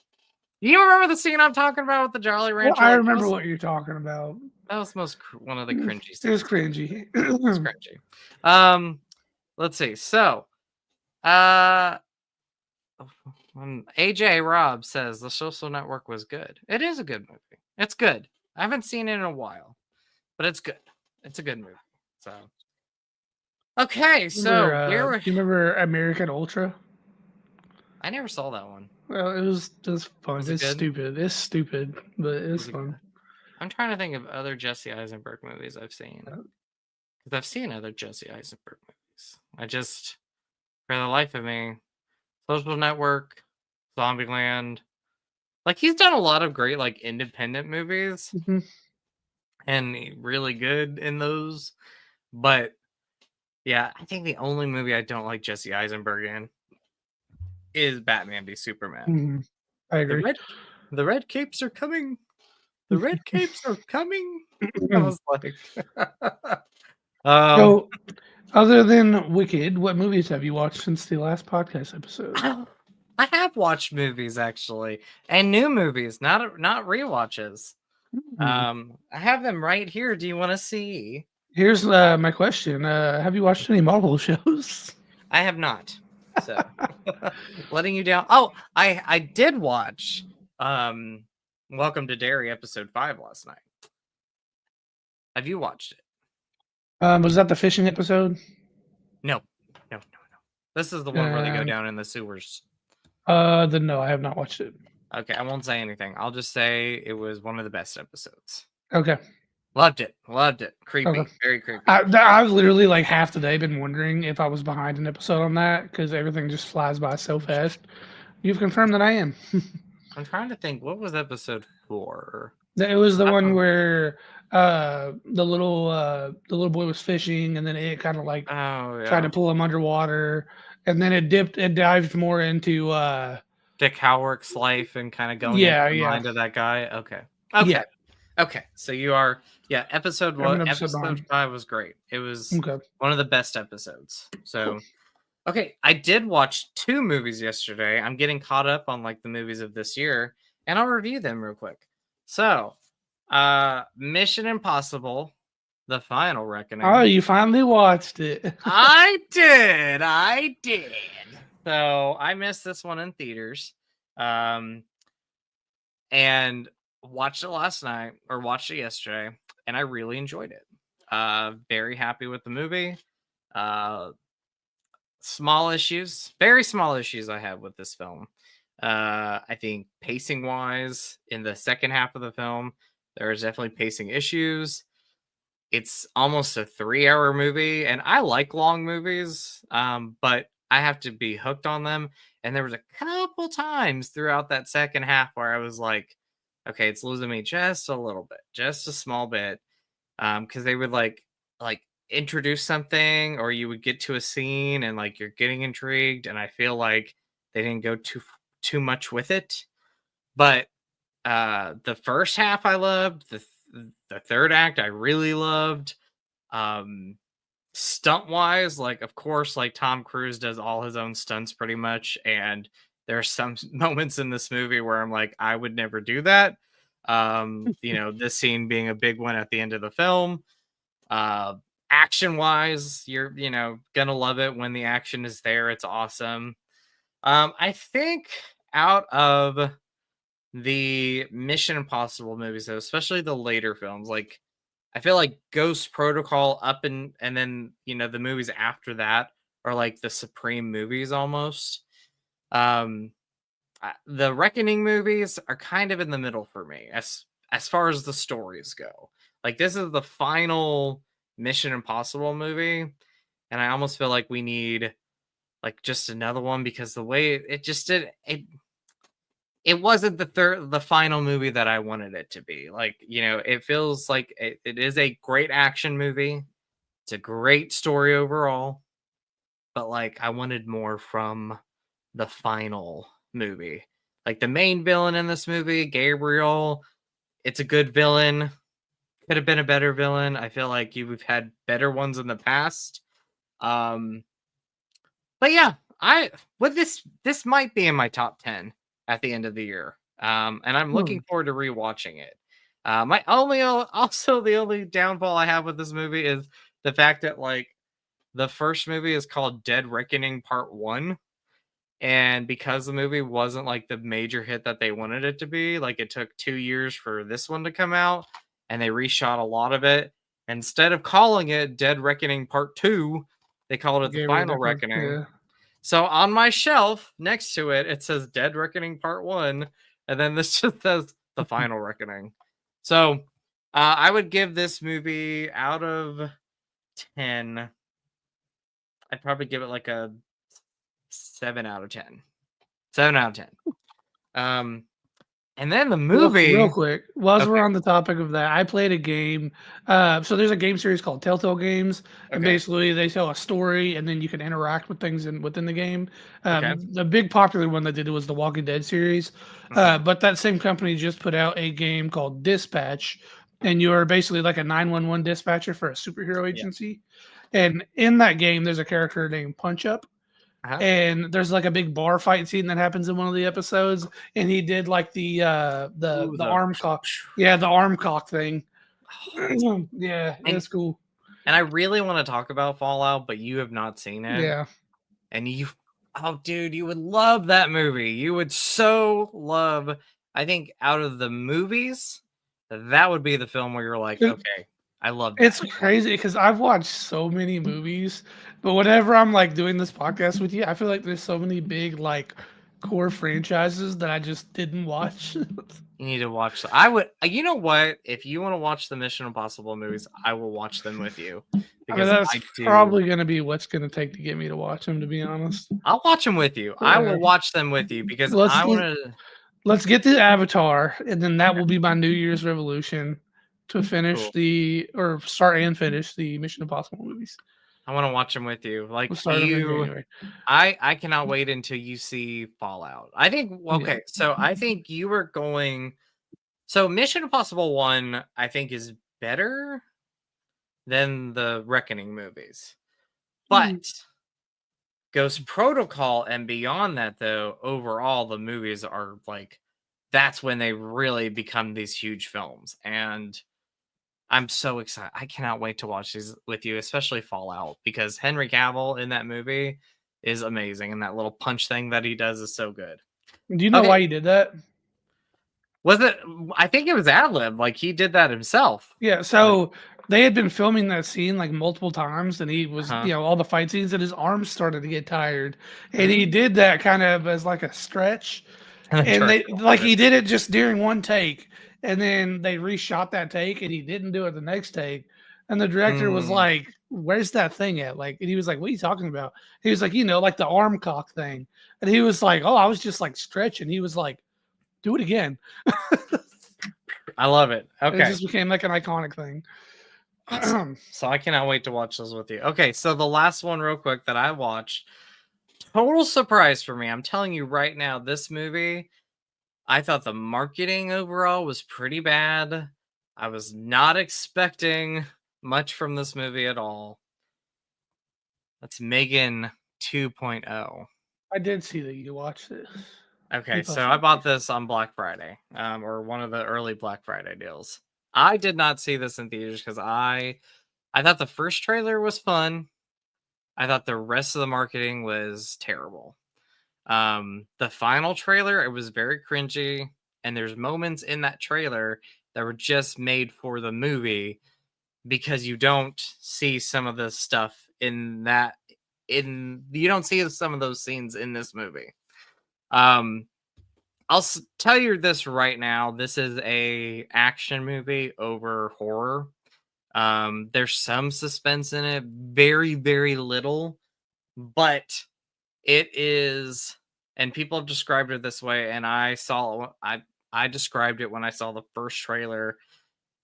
You remember the scene I'm talking about with the Jolly Well, Rancher? I Like remember what you're talking about. that was one of the cringy It was scenes. cringy. It's cringy. Let's see. So, uh, AJ Robb says The Social Network was good. It is a good movie. It's good. I haven't seen it in a while, but it's good. It's a good movie. So, okay. So Do you remember American Ultra? I never saw that one. Well, it was just fun. Was it It's good? stupid. It's stupid, but it's Was it fun. good? I'm trying to think of other Jesse Eisenberg movies I've seen. Because I've seen other Jesse Eisenberg movies. I just, for the life of me, Social Network, Zombieland. Like he's done a lot of great like independent movies Mhm. and really good in those. But yeah, I think the only movie I don't like Jesse Eisenberg in is Batman v Superman. Mhm. I The agree. red capes are coming. The red capes are coming. I was like So, other than Wicked, what movies have you watched since the last podcast episode? I have watched movies actually, and new movies, not rewatches. I have them right here. Do you want to see? Here's my question: have you watched any Marvel shows? I have not. So letting you down. Oh, I did watch Welcome to Derry episode 5 last night. Have you watched it? Was that the fishing episode? No. This is the one where they go down in the sewers. Then no, I have not watched it. Okay, I won't say anything. I'll just say it was one of the best episodes. Okay. Loved it. Creepy. Okay. Very creepy. I've literally like half the day been wondering if I was behind an episode on that because everything just flies by so fast. You've confirmed that I am. I'm trying to think. What was episode 4? It was the one Oh, where the little boy was fishing, and then it kind of like oh tried to yeah. pull him underwater, and then it dived more into Dick Howark's life and kind of going into yeah, the yeah, mind of that guy. Okay. yeah. Okay. Okay. So you are, yeah, I'm an episode episode behind. 5 was great. It was Okay, one of the best episodes. cool. So, okay, I did watch 2 movies yesterday. I'm getting caught up on like the movies of this year, and I'll review them real quick. So, Mission Impossible: The Final Oh, Reckoning. you finally watched it. I did. I did. So, I missed this one in theaters. Um and watched it last night or watched it yesterday, and I really enjoyed it. Very happy with the movie. Uh Small issues, very small issues I have with this film. I think pacing wise in the second half of the film, there's definitely pacing issues. It's almost a 3-hour movie, and I like long movies, but I have to be hooked on them. And there was a couple times throughout that second half where I was like, okay, it's losing me just a little bit, just a small bit. Because they would like introduce something, or you would get to a scene and like you're getting intrigued, and I feel like they didn't go too much with it. But the first half I loved, the third act I really loved. Um Stunt wise, like of course, like Tom Cruise does all his own stunts pretty much, and there are some moments in this movie where I'm like, I would never do that. This scene being a big one at the end of the film. Uh Action wise, you're gonna love it when the action is there. It's awesome. I think out of the Mission Impossible movies, though, especially the later films, like I feel like Ghost Protocol up and then the movies after that are like the supreme movies almost. Um, the Reckoning movies are kind of in the middle for me as far as the stories go. Like this is the final Mission Impossible movie, and I almost feel like we need like just another one because the way it just did it wasn't the final movie that I wanted it to be. Like, it feels like it is a great action movie. It's a great story overall, but like I wanted more from the final movie. Like the main villain in this movie, Gabriel, it's a good villain. Could have been a better villain. I feel like we've had better ones in the past. Um but yeah, this might be in my top 10 at the end of the year. And I'm looking forward to rewatching it. My only also the only downfall I have with this movie is the fact that like the first movie is called Dead Reckoning Part 1, and because the movie wasn't like the major hit that they wanted it to be, like it took 2 years for this one to come out, and they reshot a lot of it. Instead of calling it Dead Reckoning Part 2, they called it The Gave it a Final different, Reckoning. yeah. So on my shelf next to it, it says Dead Reckoning Part 1, and then this just says The Final Reckoning. So I would give this movie out of 10. I'd probably give it like a 7 out of 10. 7 out of 10. And then the movie. Real quick, while Okay. we're on the topic of that, I played a game. So there's a game series called Telltale Games, and Okay. basically they tell a story, and then you can interact with things within the game. Okay. The big popular one that did it was the Walking Dead series, Mhm. but that same company just put out a game called Dispatch, and you're basically like a 911 dispatcher for a superhero Yeah. agency. And in that game, there's a character named Punch Up, Uh-huh. and there's like a big bar fight scene that happens in one of the episodes, and he did like the Ooh, arm cock, yeah, the arm cock thing. Yeah, it's cool. And I really want to talk about Fallout, but you have not seen it. Yeah, And oh dude, you would love that movie. You would so love, I think out of the movies, that would be the film where you're like, okay, I love that. it's crazy because I've watched so many movies, but whenever I'm like doing this podcast with you, I feel like there's so many big like core franchises that I just didn't watch. You need to watch. I would. You know what? If you want to watch the Mission Impossible movies, I will watch them with you I mean, because that's I do. probably going to be what's going to take to get me to watch them, to be honest. I'll watch them with you. I will watch them with you because I want to. Let's get the Avatar, and then that will be my New Year's resolution to finish Cool. start and finish the Mission Impossible movies. I want to watch them with you. Like We'll start them in January. I cannot wait until you see Fallout. I think okay, so I think you were going. So Mission Impossible 1, I think, is better than the Reckoning movies, but Ghost Protocol and beyond that, though, overall the movies are like that's when they really become these huge films, and I'm so excited. I cannot wait to watch these with you, especially Fallout, because Henry Cavill in that movie is amazing, and that little punch thing that he does is so good. Do you know why he did that? Was it? I think it was ad lib. Like he did that himself. Yeah. So they had been filming that scene like multiple times, and he was, all the fight scenes, and his arms started to get tired, and he did that kind of as like a stretch, and he did it just during one take, and then they reshot that take, and he didn't do it the next take, and the director was like, "Where's that thing at?" Like, and he was like, "What are you talking about?" He was like, like the arm cock thing, and he was like, "Oh, I was just like stretching." He was like, "Do it again." I love it. Okay. It just became like an iconic thing. Awesome. So I cannot wait to watch those with you. Okay, so the last one real quick that I watched, total surprise for me. I'm telling you right now, this movie, I thought the marketing overall was pretty bad. I was not expecting much from this movie at all. That's Megan 2.0. I did see that you watched it. Okay, so I bought this on Black Friday, or one of the early Black Friday deals. I did not see this in theaters because I thought the first trailer was fun. I thought the rest of the marketing was terrible. The final trailer, it was very cringy, and there's moments in that trailer that were just made for the movie because you don't see some of the stuff you don't see some of those scenes in this movie. I'll tell you this right now. This is a action movie over horror. There's some suspense in it, very, very little, but it is, and people have described it this way, and I described it when I saw the first trailer.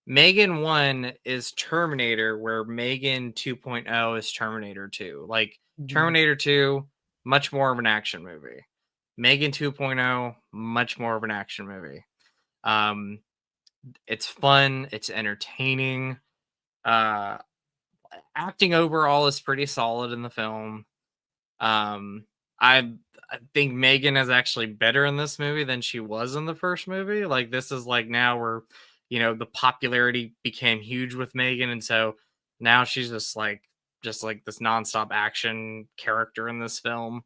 Megan 1 is Terminator, where Megan 2.0 is Terminator 2. Like Terminator 2, much more of an action movie. Megan 2.0, much more of an action movie. It's fun. It's entertaining. Acting overall is pretty solid in the film. I think Megan is actually better in this movie than she was in the first movie. Like this is like now where, the popularity became huge with Megan, and so now she's just like this nonstop action character in this film.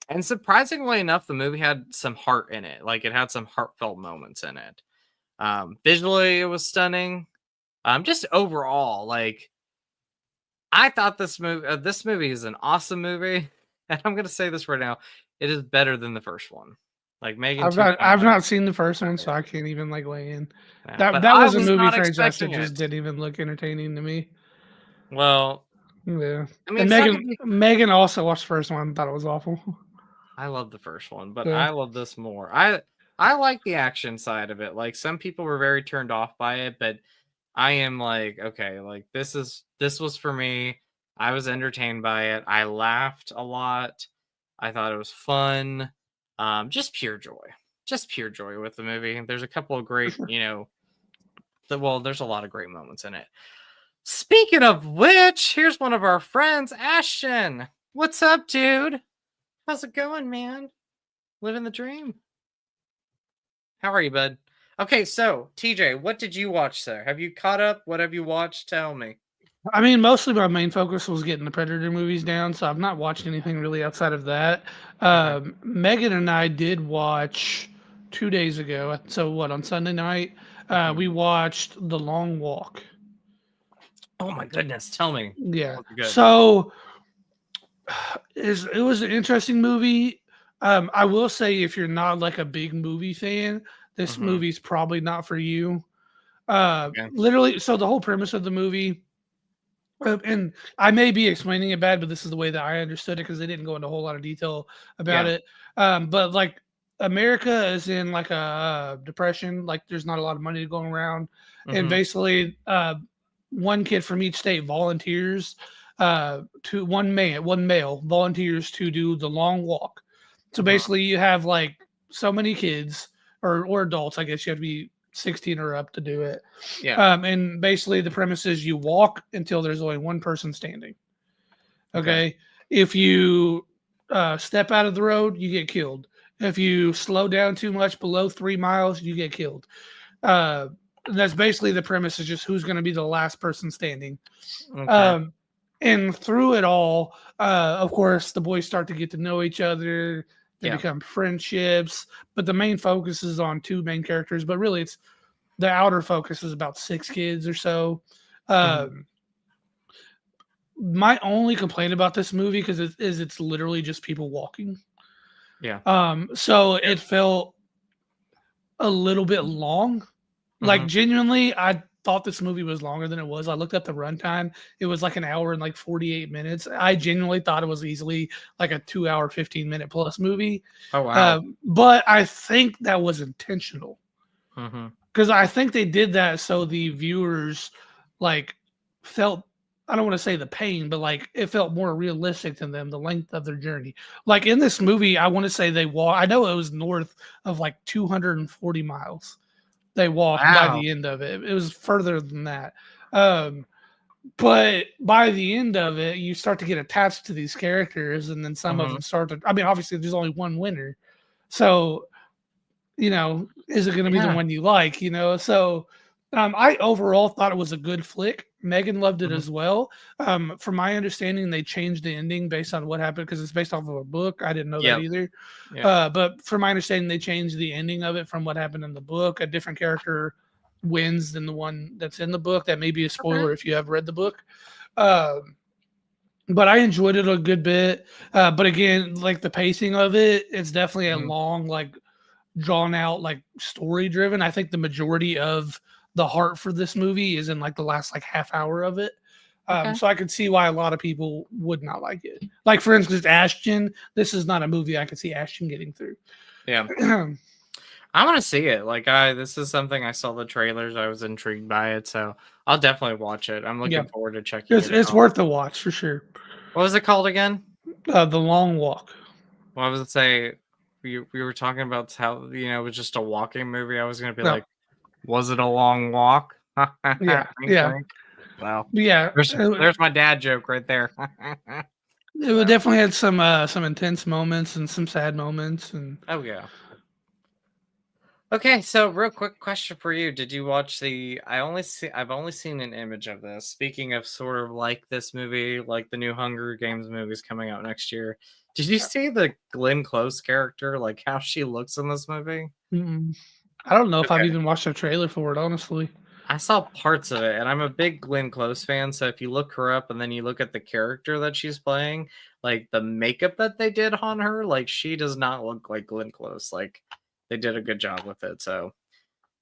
And surprisingly enough, the movie had some heart in it. Like it had some heartfelt moments in it. Visually, it was stunning. Just overall, like I thought this movie is an awesome movie, and I'm gonna say this right now, it is better than the first one. Like Megan, I've not seen the first one, so I can't even like weigh in. Yeah, that was a movie franchise that just didn't even look entertaining to me. Well, yeah. I mean, and Megan also watched the first one and thought it was awful. I love the first one, but I love this more. I like the action side of it. Like some people were very turned off by it, but I am like, okay, like this was for me. I was entertained by it. I laughed a lot. I thought it was fun. Just pure joy. Just pure joy with the movie. There's a couple of great, there's a lot of great moments in it. Speaking of which, here's one of our friends, Ashton. What's up, dude? How's it going, man? Living the dream. How are you, bud? Okay, so TJ, what did you watch, sir? Have you caught up? What have you watched? Tell me. I mean, mostly my main focus was getting the Predator movies down, so I've not watched anything really outside of that. Megan and I did watch 2 days ago. So on Sunday night, we watched The Long Walk. Oh my goodness, tell me. Yeah. So it was an interesting movie. I will say if you're not like a big movie fan, this Mm-hmm. movie's probably not for you. Okay. Literally, so the whole premise of the movie, and I may be explaining it bad, but this is the way that I understood it because they didn't go into a whole lot of detail about Yeah. it. But like America is in like a depression, like there's not a lot of money going around, and Mm-hmm. basically, one kid from each state volunteers to one male volunteers to do the long walk. So Mm-hmm. basically, you have like so many kids or adults. I guess you have to be 16 or up to do it. Yeah. And basically, the premise is you walk until there's only one person standing. Okay. Okay. If you step out of the road, you get killed. If you slow down too much below 3 miles, you get killed. That's basically the premise, is just who's going to be the last person standing. Okay. Um, and through it all, of course, the boys start to get to know each other. They Yeah. become friendships, but the main focus is on two main characters. But really, it's the outer focus is about 6 kids or so. Mm-hmm. Um, my only complaint about this movie because it's literally just people walking. Yeah. So it felt a little bit long. Like Mm-hmm. genuinely, I thought this movie was longer than it was. I looked up the runtime; it was like an hour and like 48 minutes. I genuinely thought it was easily like a 2 hour, 15 minute plus movie. Oh wow. But I think that was intentional Mm-hmm. because I think they did that so the viewers like felt, I don't want to say the pain, but like it felt more realistic to them, the length of their journey. Like in this movie, I want to say they walk. I know it was north of like 240 miles. They walked by Wow. the end of it. It was further than that. Um, but by the end of it, you start to get attached to these characters, and then some of Mm-hmm. them start to. I mean, obviously, there's only one winner, so is it going to be the Yeah. one you like? So I overall thought it was a good flick. Megan loved it Mm-hmm. as well. From my understanding, they changed the ending based on what happened because it's based off of a book. I didn't know that Yep. either. Yeah. But from my understanding, they changed the ending of it from what happened in the book. A different character wins than the one that's in the book. That may be a Okay. spoiler if you have read the book. Um, but I enjoyed it a good bit. But again, like the pacing of it, it's definitely a Mm-hmm. long, like drawn out, like story driven. I think the majority of the heart for this movie is in like the last like half hour of it. Okay. So I could see why a lot of people would not like it. Like for instance, Ashton. This is not a movie I could see Ashton getting through. Yeah. I want to see it. Like this is something I saw the trailers. I was intrigued by it, so I'll definitely watch it. I'm Yeah, looking forward to checking it's out. worth the watch for sure. What was it called again? The Long Walk. Well, I was gonna say we were talking about how it was just a walking movie. I was gonna be No, like, was it a long walk? yeah, Wink, yeah, wink. Well, yeah. there's my dad joke right there. It definitely had some intense moments and some sad moments, and Oh yeah. Okay, so real quick question for you. Did you watch I've only seen an image of this. Speaking of sort of like this movie, like the new Hunger Games movies coming out next year. Did you see the Glenn Close character, like how she looks in this movie? mm, I don't know if I've Okay. even watched a trailer for it, honestly. I saw parts of it, and I'm a big Glenn Close fan. So if you look her up and then you look at the character that she's playing, like the makeup that they did on her, like she does not look like Glenn Close. Like they did a good job with it. So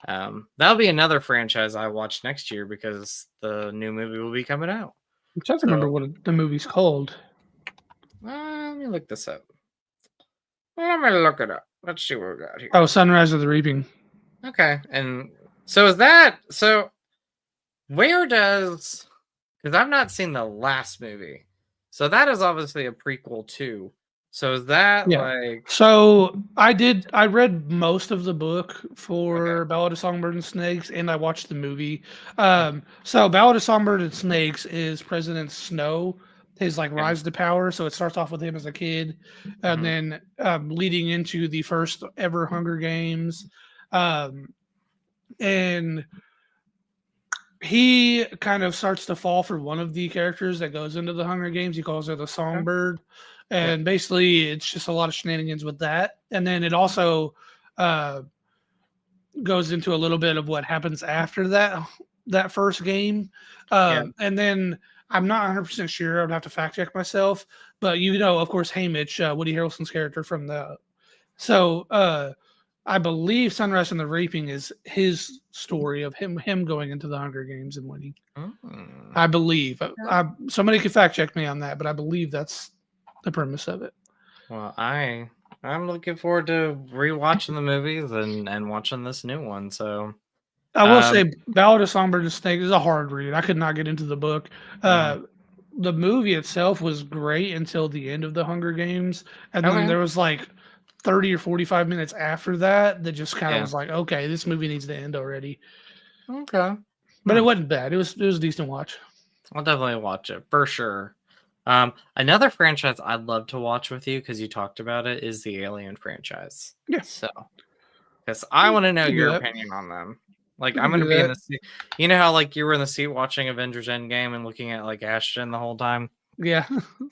that'll be another franchise I watch next year because the new movie will be coming out. I'm trying to So remember what the movie's called. let me look this up. Let me look it up. Let's see what we got here. Oh, Sunrise of the Reaping. Okay, and where does, because I've not seen the last movie, so that is obviously a prequel too. So is that Yeah. like So I read most of the book okay? for Ballad of Songbird and Snakes, and I watched the movie. So Ballad of Songbird and Snakes is President Snow, his like Yeah. rise to power. So it starts off with him as a kid, and then leading into the first ever Hunger Games, and he kind of starts to fall for one of the characters that goes into the Hunger Games. He calls her the Okay. Songbird, Yeah. and basically it's just a lot of shenanigans with that. And then it also uh, goes into a little bit of what happens after that first game. Yeah. And then I'm not 100% sure. I'd have to fact check myself, but of course, Haymitch, Woody Harrelson's character from the So I believe Sunrise and the Reaping is his story of him going into the Hunger Games and winning. I believe. Somebody could fact check me on that, but I believe that's the premise of it. Well, I'm looking forward to rewatching the movies and watching this new one. So I will say, Ballad of Songbirds and Snakes is a hard read. I could not get into the book. The movie itself was great until the end of the Hunger Games, and then there was like 30 or 45 minutes after that just kind of was like, okay, this movie needs to end already. Okay, but it wasn't bad. It was a decent watch. I'll definitely watch it for sure. Another franchise I'd love to watch with you because you talked about it is the Alien franchise. Yeah. So, because I want to know your opinion on them. Like, I'm going to be in the seat. You know how, like, you were in the seat watching Avengers Endgame and looking at, like, Ashton the whole time? Yeah.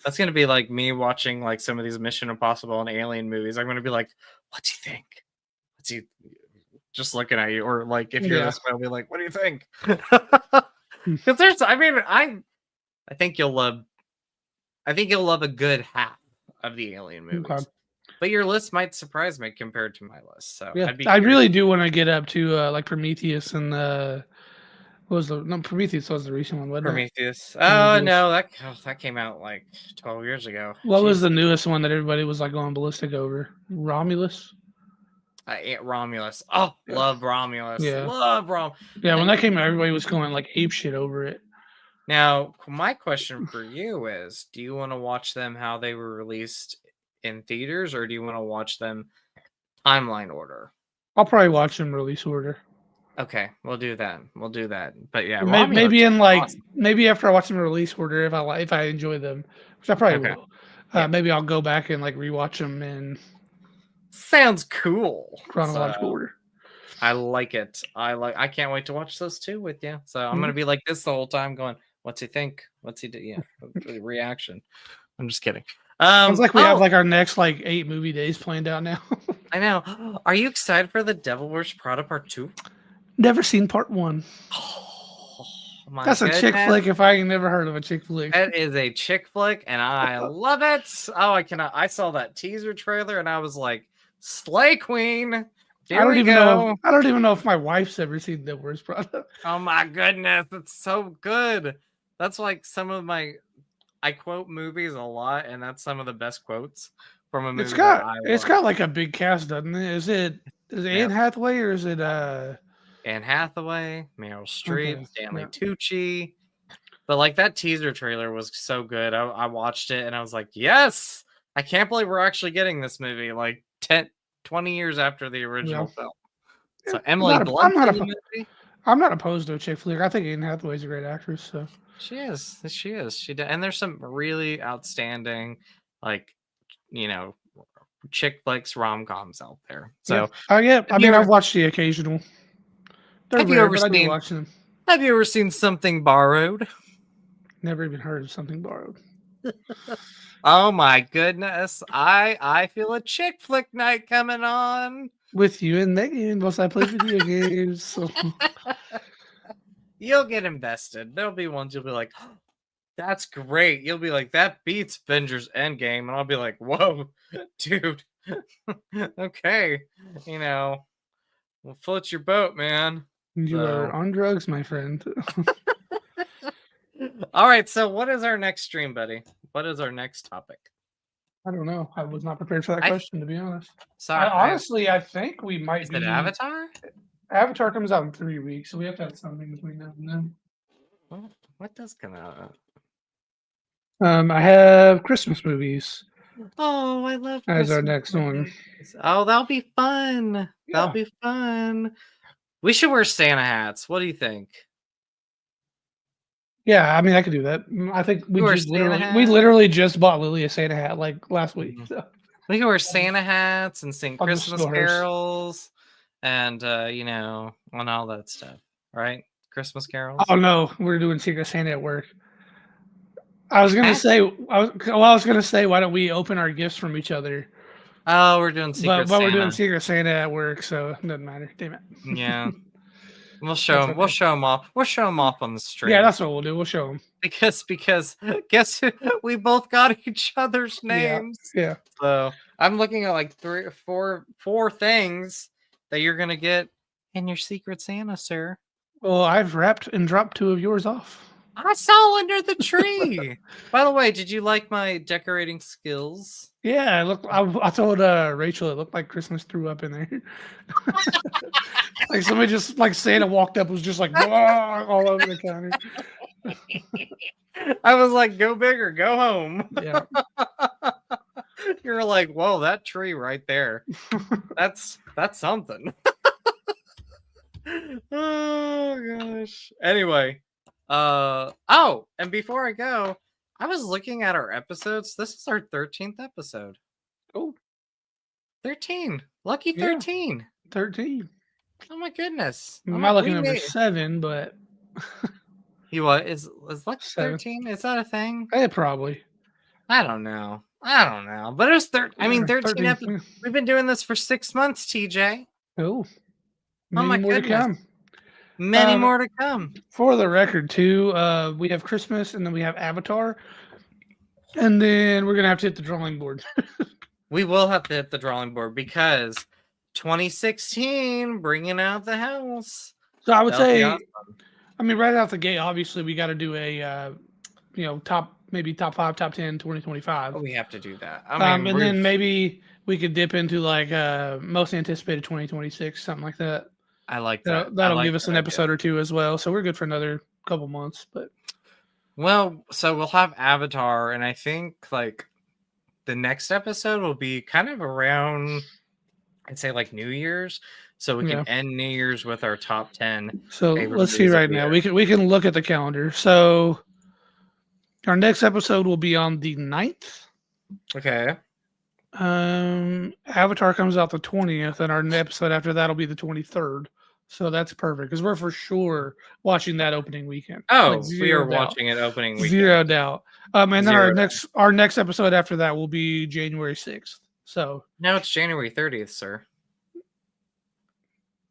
That's going to be, like, me watching, like, some of these Mission Impossible and Alien movies. I'm going to be like, what do you think? What's he just looking at you? Or, like, if you're this way, I'll be like, what do you think? Because there's, I mean, I think you'll love a good half of the Alien movies. Okay. But your list might surprise me compared to my list. So yeah, I really do want to get up to like Prometheus and Prometheus was the recent one, wasn't Prometheus. Oh no, that came out like 12 years ago. What was the newest one that everybody was like going ballistic over? Romulus. Romulus. Oh, love Romulus. Yeah, love Romulus. Yeah, when that came out, everybody was going like ape shit over it. Now, my question for you is: do you want to watch them how they were released in theaters, or do you want to watch them timeline order? I'll probably watch them release order. Okay, we'll do that. But yeah, maybe in like maybe after I watch them release order, if I enjoy them, which I probably will. Maybe I'll go back and like rewatch them in. Sounds cool. Chronological order. I like it. I can't wait to watch those two with you. So I'm gonna be like this the whole time, going, "What's he think? What's he do?" Yeah, reaction. I'm just kidding. Sounds like we have like our next like 8 movie days planned out now. I know. Are you excited for The Devil Wears Prada Part 2? Never seen Part 1. Oh, that's a chick flick if I ain't never heard of a chick flick. That is a chick flick, and I love it. Oh, I cannot. I saw that teaser trailer, and I was like, "Slay Queen." I don't even know if my wife's ever seen The Worst Prada. Oh my goodness, it's so good. That's like some of my. I quote movies a lot, and that's some of the best quotes from a movie. It's got like a big cast, doesn't it? Is it Anne Hathaway or is it Anne Hathaway, Meryl Streep, Stanley Tucci? But like that teaser trailer was so good. I watched it and I was like, yes, I can't believe we're actually getting this movie like 20 years after the original film. So Emily Blunt in the movie. I'm not opposed to a chick flick. I think Anne Hathaway's a great actress. So she is. And there's some really outstanding, like, chick flicks, rom-coms out there. So I've watched the occasional. Have you ever seen Something Borrowed? Never even heard of Something Borrowed. Oh my goodness. I feel a chick flick night coming on. With you and Megan, whilst I play video games. So. You'll get invested. There'll be ones you'll be like, oh, that's great. You'll be like, that beats Avengers Endgame. And I'll be like, whoa, dude. Okay. Well, float your boat, man. You are on drugs, my friend. All right. So what is our next stream, buddy? What is our next topic? I don't know. I was not prepared for that question, to be honest. Sorry. I think we might be. Is it Avatar? Avatar comes out in 3 weeks, so we have to have something between now and then. What does come out? I have Christmas movies. Oh, I love Christmas as our next one. Oh, that'll be fun. Yeah. That'll be fun. We should wear Santa hats. What do you think? Yeah, I mean, I could do that. I think we literally just bought Lily a Santa hat like last week. So. We can wear Santa hats and sing Christmas carols and, on all that stuff, right? Christmas carols. Oh, no, we're doing Secret Santa at work. I was going to say, why don't we open our gifts from each other? Oh, we're doing Secret Santa. But we're doing Secret Santa at work, so it doesn't matter. Damn it. Yeah. We'll show them. We'll show them off. We'll show them off on the stream. Yeah, that's what we'll do. We'll show them. because guess who? We both got each other's Yeah. names. Yeah. So I'm looking at like 3 or 4 things that you're gonna get in your Secret Santa, sir. Well, I've wrapped and dropped 2 of yours off. I saw under the tree. By the way, did you like my decorating skills? Yeah, it looked. I told Rachel it looked like Christmas threw up in there. Like somebody just like Santa walked up was just like "Wah," all over the counter. I was like, go big or go home. Yeah. You're like, whoa, that tree right there. That's something. Oh gosh. Anyway, oh, and before I go, I was looking at our episodes. This is our 13th episode. Oh, 13. Lucky Yeah. 13. 13. Oh my goodness. I'm Oh not my- looking we over made- 7, but You what? Is Lucky 7. 13? Is that a thing? Probably. I don't know. But it was 13. I mean, Yeah, 13 episodes. We've been doing this for 6 months, TJ. Oh, my many more to goodness. come. Many more to come. For the record, too, we have Christmas and then we have Avatar, and then we're gonna have to hit the drawing board. We will have to hit the drawing board because 2016 bringing out the house. So I would That'll be say, awesome. I mean, right out the gate, obviously we got to do a, top 5, top 10, 2025. Oh, we have to do that. I mean, and then maybe we could dip into like most anticipated 2026, something like that. I like that. That'll I like give us that an idea. episode or 2 as well. So we're good for another couple months. But well, so we'll have Avatar, and I think like the next episode will be kind of around, I'd say like New Year's, so we can end New Year's with our top 10. So let's see right now. We can look at the calendar. So our next episode will be on the 9th. Okay. Avatar comes out the 20th, and our episode after that will be the 23rd. So that's perfect because we're for sure watching that opening weekend. Oh, we are watching it opening weekend. 0 doubt. And then our next episode after that will be January 6th. So no, it's January 30th, sir.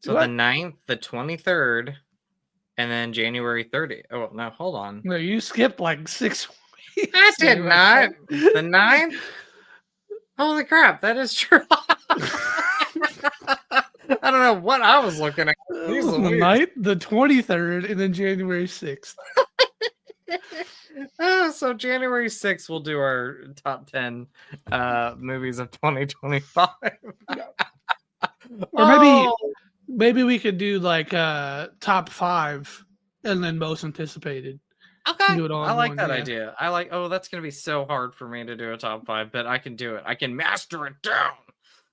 So what? the 9th, the 23rd, and then January 30th. Oh no, hold on. No, you skipped like 6 weeks. I did not. The 9th? Holy crap, that is true. I don't know what I was looking at. The 9th, the 23rd, and then January 6th. So January 6th, we'll do our top 10 movies of 2025. Or maybe we could do like top 5 and then most anticipated. Okay, do it all I like one, that yeah. idea. I like. Oh, that's gonna be so hard for me to do a top 5, but I can do it. I can master it down.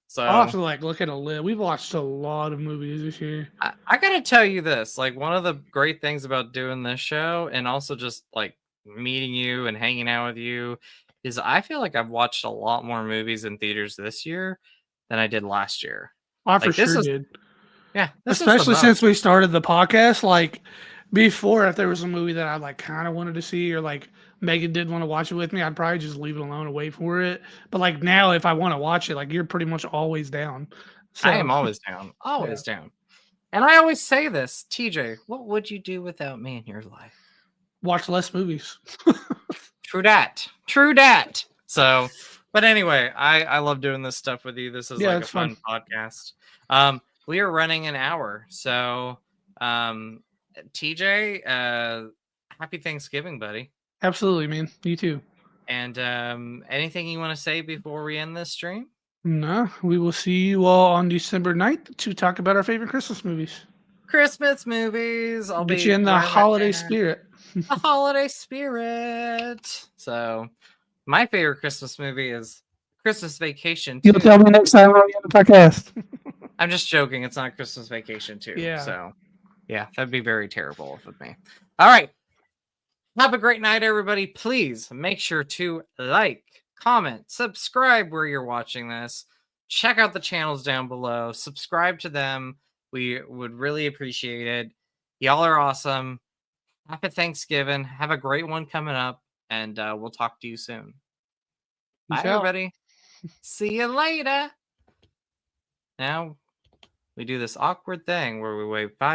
So I'll have to like look at a list. We've watched a lot of movies this year. I gotta tell you this. Like one of the great things about doing this show, and also just like meeting you and hanging out with you, is I feel like I've watched a lot more movies in theaters this year than I did last year. I for sure did. Yeah, especially since we started the podcast. Like before, if there was a movie that I like kind of wanted to see, or like Megan didn't want to watch it with me, I'd probably just leave it alone and wait for it. But like now, if I want to watch it, like you're pretty much always down. So, I am always down, always down. And I always say this, TJ, what would you do without me in your life? Watch less movies. True that. True that. So, but anyway, I love doing this stuff with you. This is like a fun podcast. We are running an hour. So, TJ, happy Thanksgiving, buddy. Absolutely, man. You too. And anything you want to say before we end this stream? No, we will see you all on December 9th to talk about our favorite Christmas movies. Christmas movies. I'll get be you in the holiday spirit. The holiday spirit. So, my favorite Christmas movie is Christmas Vacation 2. You'll tell me next time on the podcast. I'm just joking. It's not Christmas Vacation 2. Yeah. So, yeah, that'd be very terrible of me. All right. Have a great night, everybody. Please make sure to like, comment, subscribe where you're watching this. Check out the channels down below. Subscribe to them. We would really appreciate it. Y'all are awesome. Happy Thanksgiving. Have a great one coming up, and we'll talk to you soon. Bye, everybody. See you later. Now, we do this awkward thing where we wave bye.